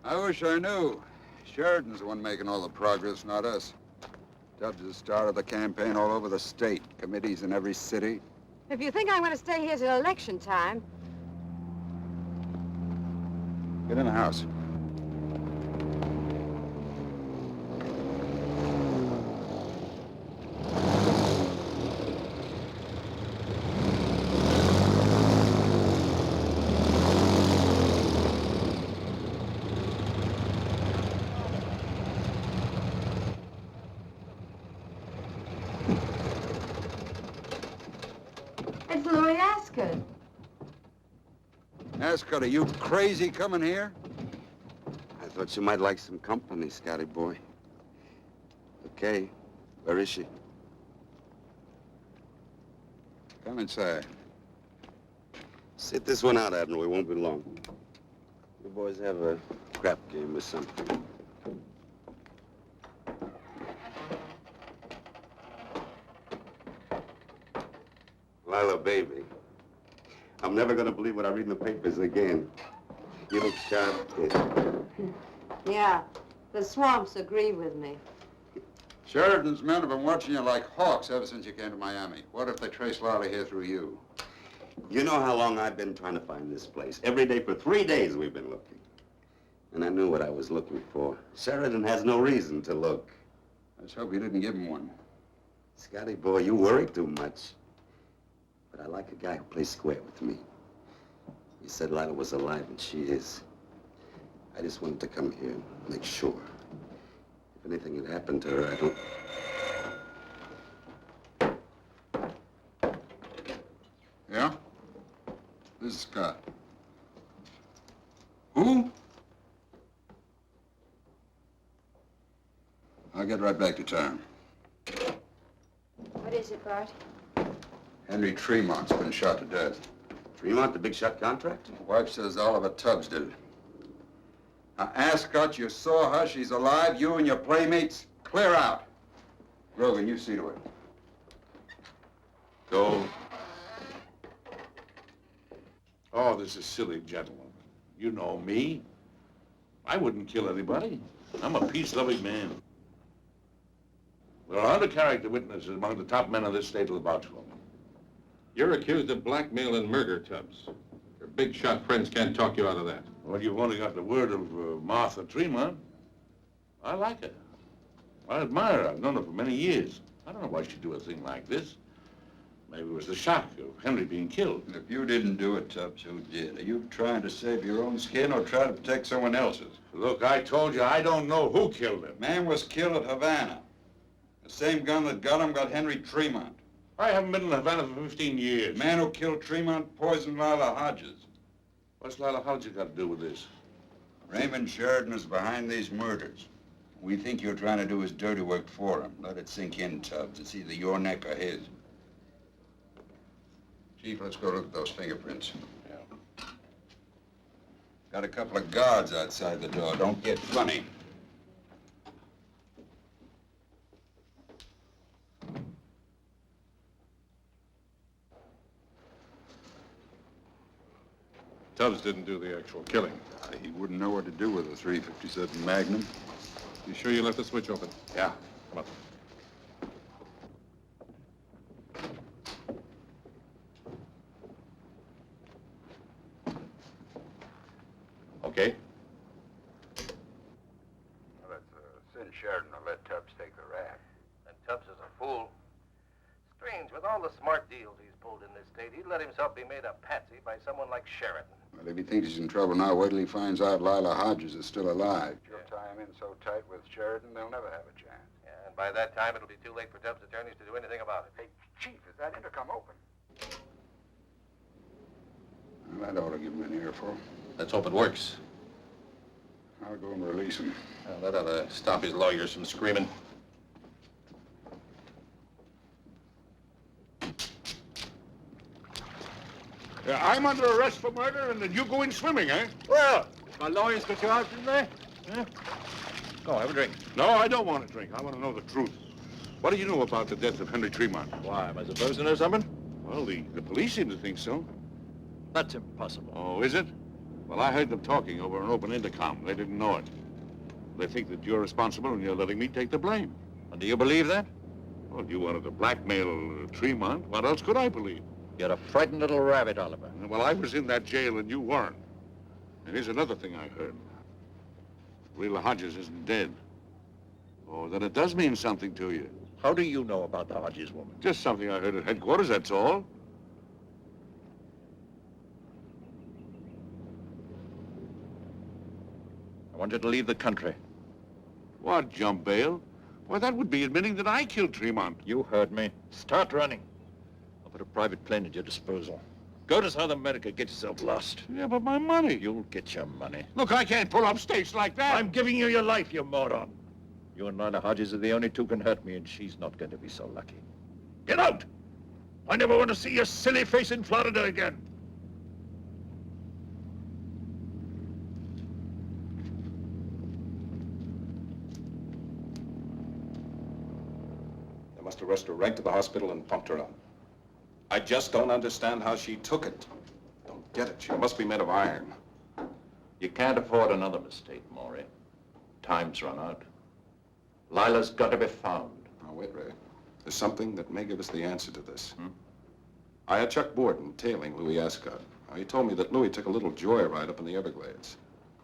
I wish I knew. Sheridan's the one making all the progress, not us. Tubbs has started the campaign all over the state. Committees in every city.
If you think I'm going to stay here till election time...
Get in the house.
It's Louis Ascot.
Ascot, are you crazy coming here?
I thought you might like some company, Scotty boy. Okay, where is she?
Come inside.
Sit this one out, Admiral. We won't be long. You boys have a crap game or something. Lyla, baby. I'm never gonna believe what I read in the papers again. You look sharp, kid.
Yeah, the swamps agree with me.
Sheridan's men have been watching you like hawks ever since you came to Miami. What if they trace Lyla here through you?
You know how long I've been trying to find this place. Every day for 3 days we've been looking. And I knew what I was looking for. Sheridan has no reason to look.
Let's hope you didn't give him one.
Scotty boy, you worry too much. But I like a guy who plays square with me. You said Lyla was alive, and she is. I just wanted to come here and make sure. If anything had happened to her, I don't...
Yeah? This is Scott. Who? I'll get right back to town.
What is it, Bart?
Henry Tremont's been shot to death.
Tremont, the big shot contractor?
Wife says Oliver Tubbs did it. Now, Ascot, you saw her. She's alive. You and your playmates, clear out. Grogan, you see to it.
Go. Oh, this is silly, gentlemen. You know me. I wouldn't kill anybody. I'm a peace-loving man. There are 100 character witnesses among the top men of this state of vouch for me.
You're accused of blackmail and murder, Tubbs. Your big shot friends can't talk you out of that.
Well, you've only got the word of Martha Tremont. I like her. I admire her. I've known her for many years. I don't know why she'd do a thing like this. Maybe it was the shock of Henry being killed.
If you didn't do it, Tubbs, who did? Are you trying to save your own skin or try to protect someone else's?
Look, I told you I don't know who killed him.
Man was killed at Havana. A The same gun that got him got Henry Tmont.
I haven't been in Havana for 15 years.
The man who killed Tmont poisoned Lyla Hodges.
What's Lyla Hodges got to do with this?
Raymond Sheridan is behind these murders. We think you're trying to do his dirty work for him. Let it sink in, Tubbs. It's either your neck or his. Chief, let's go look at those fingerprints. Yeah. Got a couple of guards outside the door. Don't get funny.
Tubbs didn't do the actual killing.
He wouldn't know what to do with a .357 Magnum.
You sure you left the switch open?
Yeah.
Come on.
Okay.
Well, let's send Sheridan to let Tubbs take the rap.
And Tubbs is a fool. Strange, with all the smart deals he's pulled in this state, he'd let himself be made a patsy by someone like Sheridan.
Well, if he thinks he's in trouble now, wait till he finds out Lyla Hodges is still alive. You'll tie him in so tight with Sheridan, they'll never have a chance.
Yeah, and by that time, it'll be too late for Tubbs' attorneys to do anything about it.
Hey, Chief, is that intercom open? Well, that ought to give him an earful.
Let's hope it works.
I'll go and release him.
Well, that ought to stop his lawyers from screaming.
I'm under arrest for murder, and then you go in swimming, eh?
Well, my lawyers got you out, didn't they? Huh?
Go, have a drink.
No, I don't want to drink. I want to know the truth. What do you know about the death of Henry Tmont?
Why, am I supposed to know something?
Well, the police seem to think so.
That's impossible.
Oh, is it? Well, I heard them talking over an open intercom. They didn't know it. They think that you're responsible and you're letting me take the blame.
And do you believe that?
Well, you wanted to blackmail Tmont. What else could I believe?
You're a frightened little rabbit, Oliver.
Well, I was in that jail and you weren't. And here's another thing I heard. Lyla Hodges isn't dead. Oh, then it does mean something to you.
How do you know about the Hodges woman?
Just something I heard at headquarters, that's all.
I want you to leave the country.
What, jump bail? Why, that would be admitting that I killed Tmont.
You heard me. Start running. I'll put a private plane at your disposal. Go to South America, get yourself lost.
Yeah, but my money.
You'll get your money.
Look, I can't pull up stakes like that.
I'm giving you your life, you moron. You and Lyla Hodges are the only two can hurt me, and she's not going to be so lucky. Get out! I never want to see your silly face in Florida again.
They must have rushed her right to the hospital and pumped her up. I just don't understand how she took it. Don't get it. She must be made of iron.
You can't afford another mistake, Maury. Time's run out. Lila's got to be found.
Now, wait, Ray. There's something that may give us the answer to this. I had Chuck Borden tailing Louis Ascot. Now, he told me that Louis took a little joyride up in the Everglades.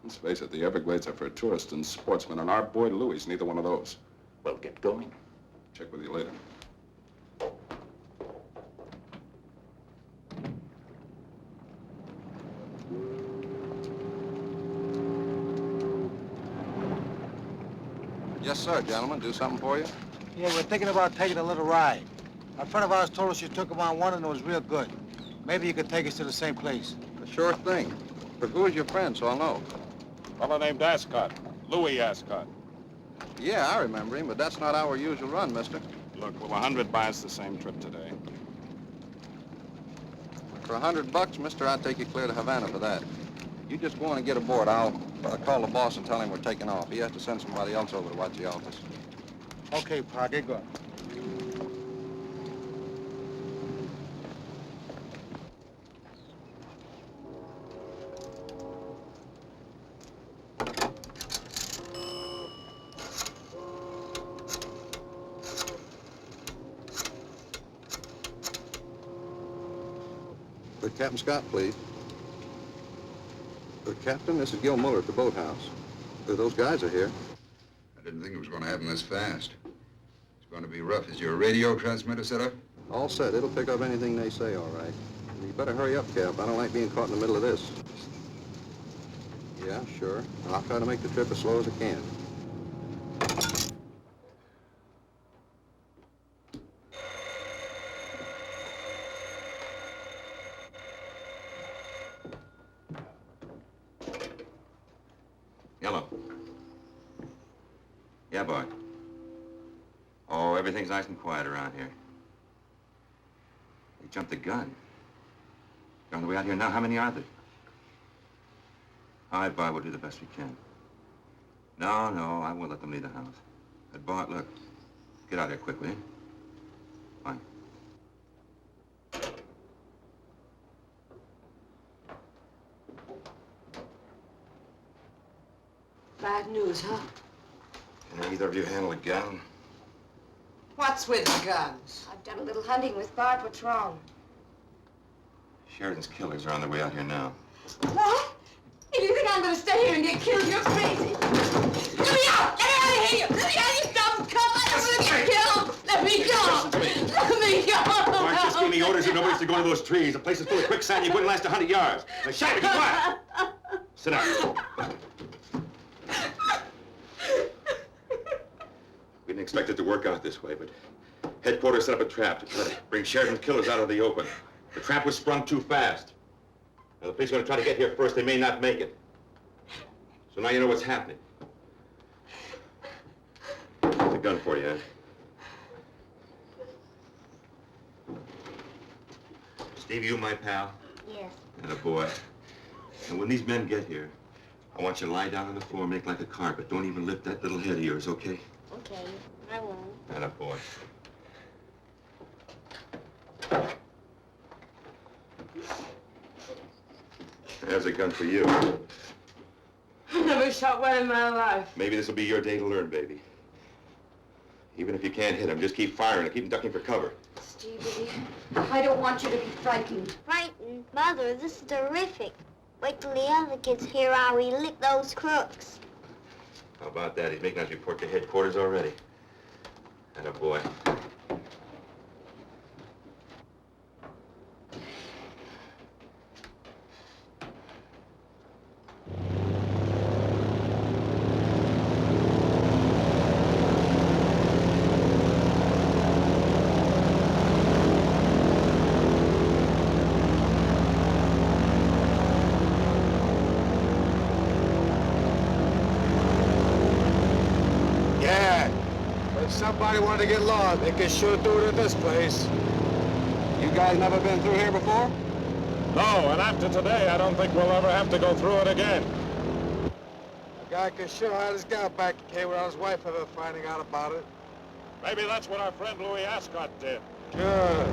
Let's face it, the Everglades are for tourists and sportsmen, and our boy Louis is neither one of those.
Well, get going.
Check with you later.
Yes, sir, gentlemen. Do something for you?
Yeah, we're thinking about taking a little ride. A friend of ours told us you took him on one and it was real good. Maybe you could take us to the same place.
Sure thing. But who is your friend, so I'll know?
Fellow named Ascot. Louis Ascot.
Yeah, I remember him, but that's not our usual run, mister.
Look, will 100 buy us the same trip today?
For $100, mister, I'd take you clear to Havana for that. You just go on and get aboard. I'll call the boss and tell him we're taking off. He has to send somebody else over to watch the office.
Okay, Pa, get going.
With Captain Scott, please. Captain, this is Gil Muller at the boathouse. Those guys are here.
I didn't think it was going to happen this fast. It's going to be rough. Is your radio transmitter set up?
All set. It'll pick up anything they say, all right. You better hurry up, Cap. I don't like being caught in the middle of this. Yeah, sure. I'll try to make the trip as slow as I can.
Yeah, Bart. Oh, everything's nice and quiet around here. They jumped the gun. They're on the way out here now. How many are there? All right, Bart, we'll do the best we can. No, I won't let them leave the house. But Bart, look, get out of here quick, will you? Fine.
Bad news, huh?
Can either of you handle a gun?
What's with the guns? I've done a little hunting with Bart. What's wrong?
Sheridan's killers are on their way out here now.
What? If you think I'm going to stay here and get killed, you're crazy. Let me out! Get out of here! Let me out! You dumb cunt! I don't want to get killed! Let me go! Let me go!
Bart just gave me orders that nobody's to go into those trees. The place is full of quicksand. You wouldn't last 100 yards. Now, shut up! Be quiet! Sit down. We didn't expect it to work out this way, but headquarters set up a trap to try to bring Sheridan's killers out of the open. The trap was sprung too fast. Now, the police are going to try to get here first. They may not make it. So now you know what's happening. Here's a gun for you, huh? Steve, you my pal?
Yes.
And a boy. And when these men get here, I want you to lie down on the floor and make like a carpet. Don't even lift that little head of yours, okay?
Okay, I won't.
And a boy. There's a gun for you.
I never shot one in my life.
Maybe this will be your day to learn, baby. Even if you can't hit him, just keep firing and keep ducking for cover.
Stevie, I don't want you to be frightened.
Frightened? Mother, this is terrific. Wait till the other kids hear how we lick those crooks.
How about that? He's making us report to headquarters already. And a boy.
Somebody wanted to get lost, they could sure do it in this place. You guys never been through here before?
No, and after today, I don't think we'll ever have to go through it again.
A guy could sure hide his gun back here without his wife ever finding out about it.
Maybe that's what our friend Louis Ascot did.
Good.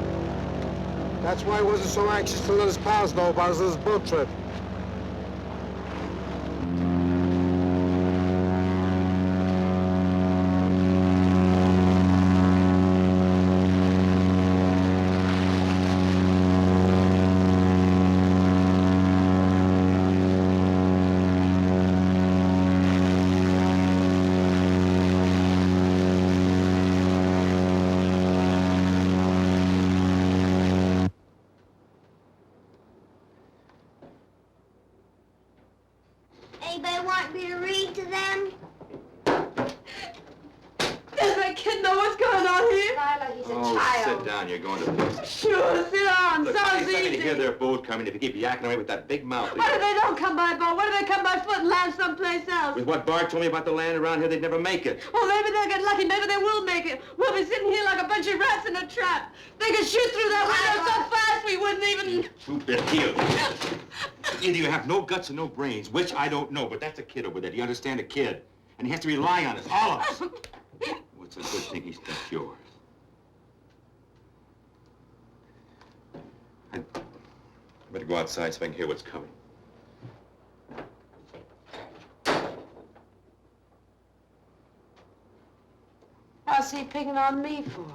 That's why he wasn't so anxious to let his pals know about his little boat trip.
Anybody want me to read to them?
Does that kid know what's going on here?
Lyla, he's a
Oh,
child.
sit down. You're going to prison.
Sure, sit down.
Look,
Sounds
it's not going
easy.
to hear their boat coming if you keep yakking away with that big mouth of
What if
yours.
they don't come by boat? What if they come by foot and land someplace else?
With what Bart told me about the land around here, they'd never make it.
Well, maybe they'll get lucky. Maybe they will make it. We'll be sitting here like a bunch of rats in a trap. They could shoot through that window so fast we wouldn't even...
Stupid heel. Either you have no guts or no brains, which I don't know, but that's a kid over there. Do you understand? A kid. And he has to rely on us, all of us. What's a good thing he's got yours? I better go outside so I can hear what's coming.
What's he picking on me for?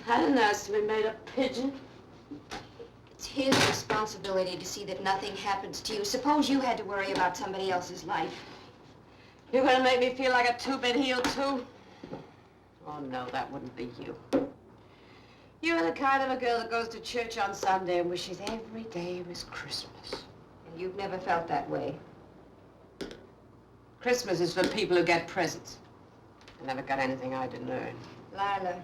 I didn't ask to be made a pigeon.
It's his responsibility to see that nothing happens to you. Suppose you had to worry about somebody else's life.
You're gonna make me feel like a two-bit heel, too? Oh, no, that wouldn't be you. You're the kind of a girl that goes to church on Sunday and wishes every day was Christmas.
And you've never felt that way.
Christmas is for people who get presents. I never got anything I didn't earn.
Lyla,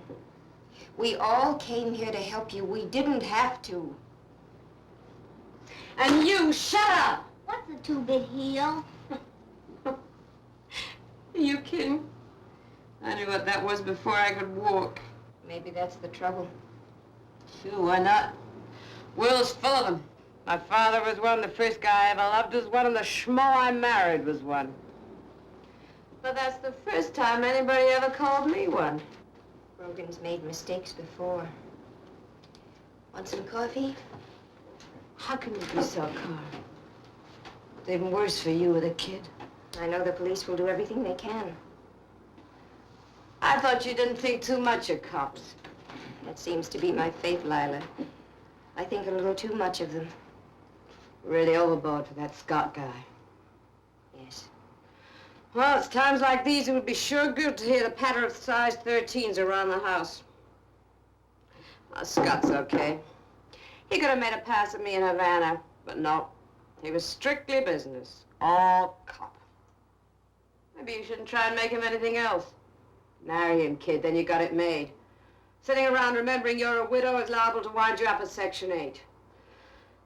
we all came here to help you. We didn't have to.
And you, shut up!
What's a two-bit heel?
Are you kidding? I knew what that was before I could walk.
Maybe that's the trouble.
Sure, why not? World's full of them. My father was one, the first guy I ever loved was one, and the schmo I married was one. But that's the first time anybody ever called me one.
Brogan's made mistakes before. Want some coffee?
How can you be so calm? It's even worse for you with a kid.
I know the police will do everything they can.
I thought you didn't think too much of cops.
That seems to be my fate, Lyla. I think a little too much of them.
Really overboard for that Scott guy.
Yes.
Well, it's times like these it would be sure good to hear the patter of size 13s around the house. Scott's okay. He could have made a pass at me in Havana, but no. He was strictly business. All cop. Maybe you shouldn't try and make him anything else. Marry him, kid, then you got it made. Sitting around remembering you're a widow is liable to wind you up at Section 8.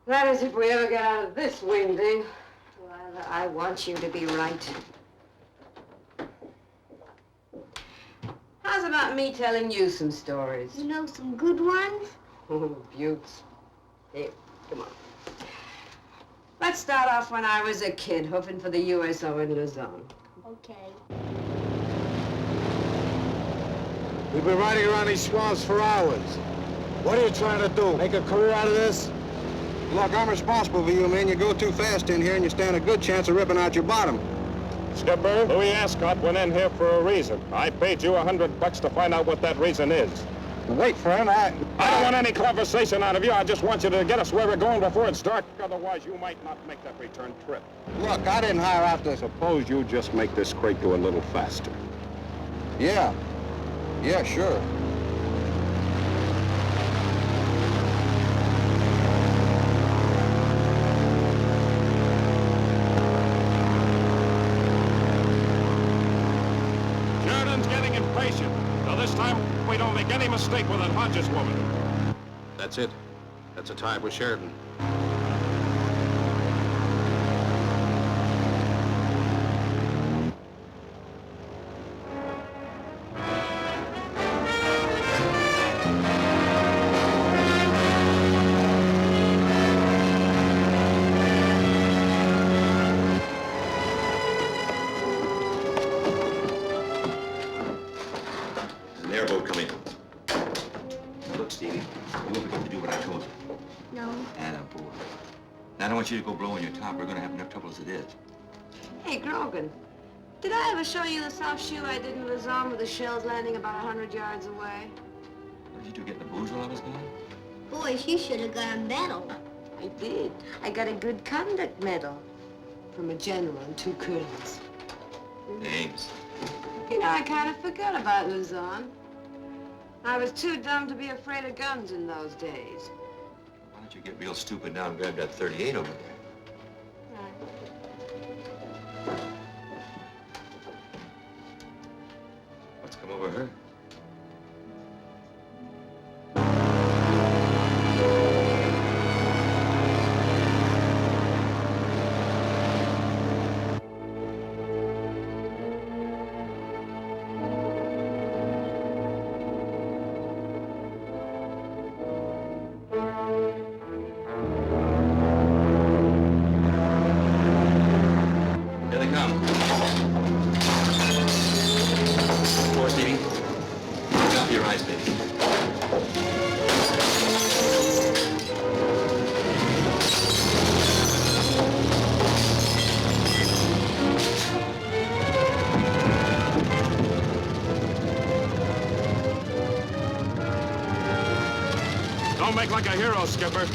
That is if we ever get out of this wingding.
Well, I want you to be right.
How's about me telling you some stories?
You know some good ones?
Oh, beauts. Here, come on. Let's start off when I was a kid, hoofing for the USO in Luzon.
Okay.
We've been riding around these swamps for hours. What are you trying to do? Make a career out of this?
Look, I'm responsible for you, man. You go too fast in here and you stand a good chance of ripping out your bottom.
Skipper, Louis Ascot went in here for a reason. I paid you $100 to find out what that reason is.
Wait, friend, I
don't want any conversation out of you. I just want you to get us where we're going before it's dark. Otherwise, you might not make that return trip.
Look, I didn't hire out this.
Suppose you just make this crate go a little faster.
Yeah. Yeah, sure.
Sheridan's getting impatient. So this time, we don't make any mistake with that Hodges woman.
That's it. That's a tie with Sheridan.
Airboat coming. Look, Stevie, you won't forget to do what I told you.
No.
Attaboy. Now, I don't want you to go blowing your top. We're going to have enough trouble as it is.
Hey, Grogan, did I ever show you the soft shoe I did in Luzon with the shells landing about 100 yards away?
What did you do, get the booze while I was gone?
Boys, you should have got a medal.
I did. I got a good conduct medal from a general and 2 colonels.
Names.
You know, I kind of forgot about Luzon. I was too dumb to be afraid of guns in those days.
Why don't you get real stupid now and grab that 38 over there? What's come over her? Here they come. Poor Stevie. Look out for your eyes, baby.
Don't make like a hero, Skipper.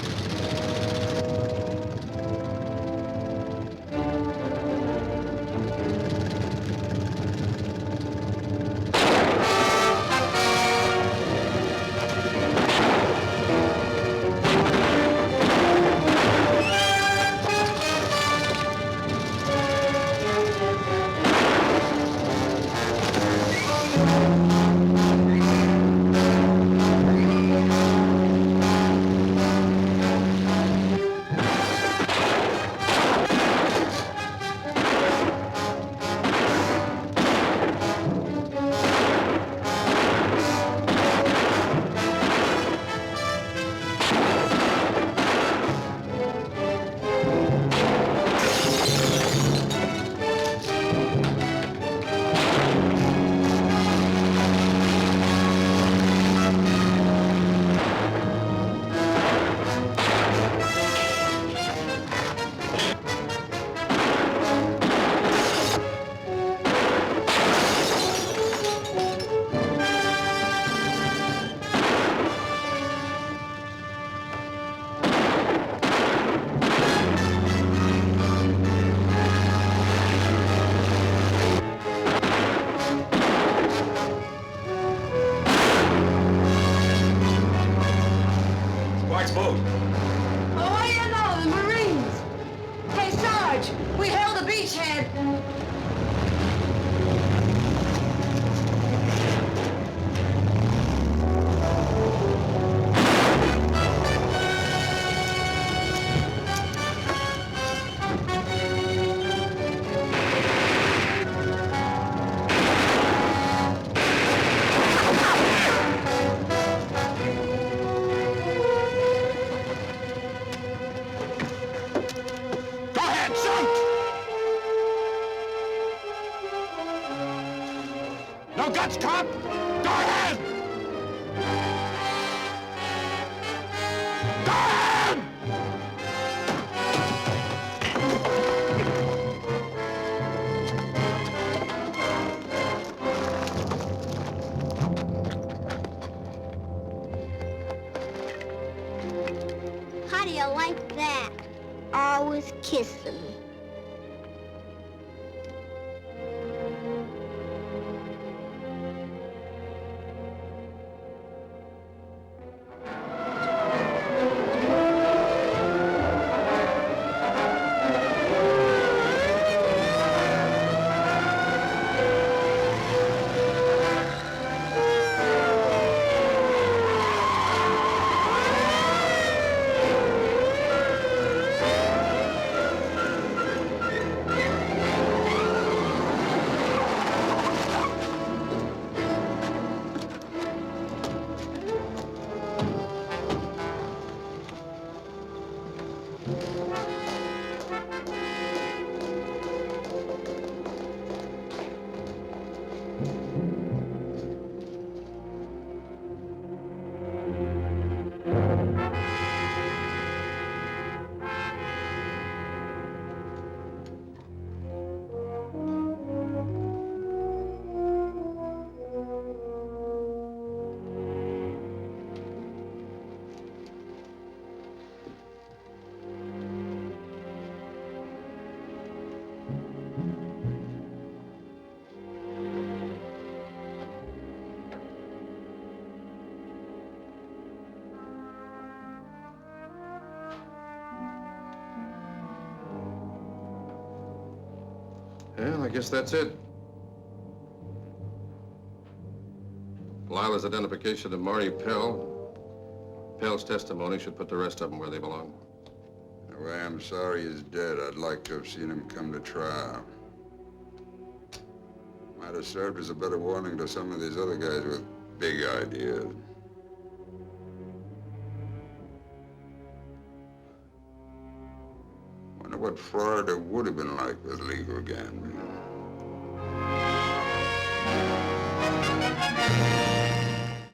No guts, Cobb! Go ahead! Go ahead!
How do you like that? Always kissing me.
Well, I guess that's it. Lyla's identification of Marty Pell. Pell's testimony should put the rest of them where they belong.
The way I'm sorry he's dead, I'd like to have seen him come to trial. Might have served as a better warning to some of these other guys with big ideas. Wonder what Florida would have been like with legal gambling.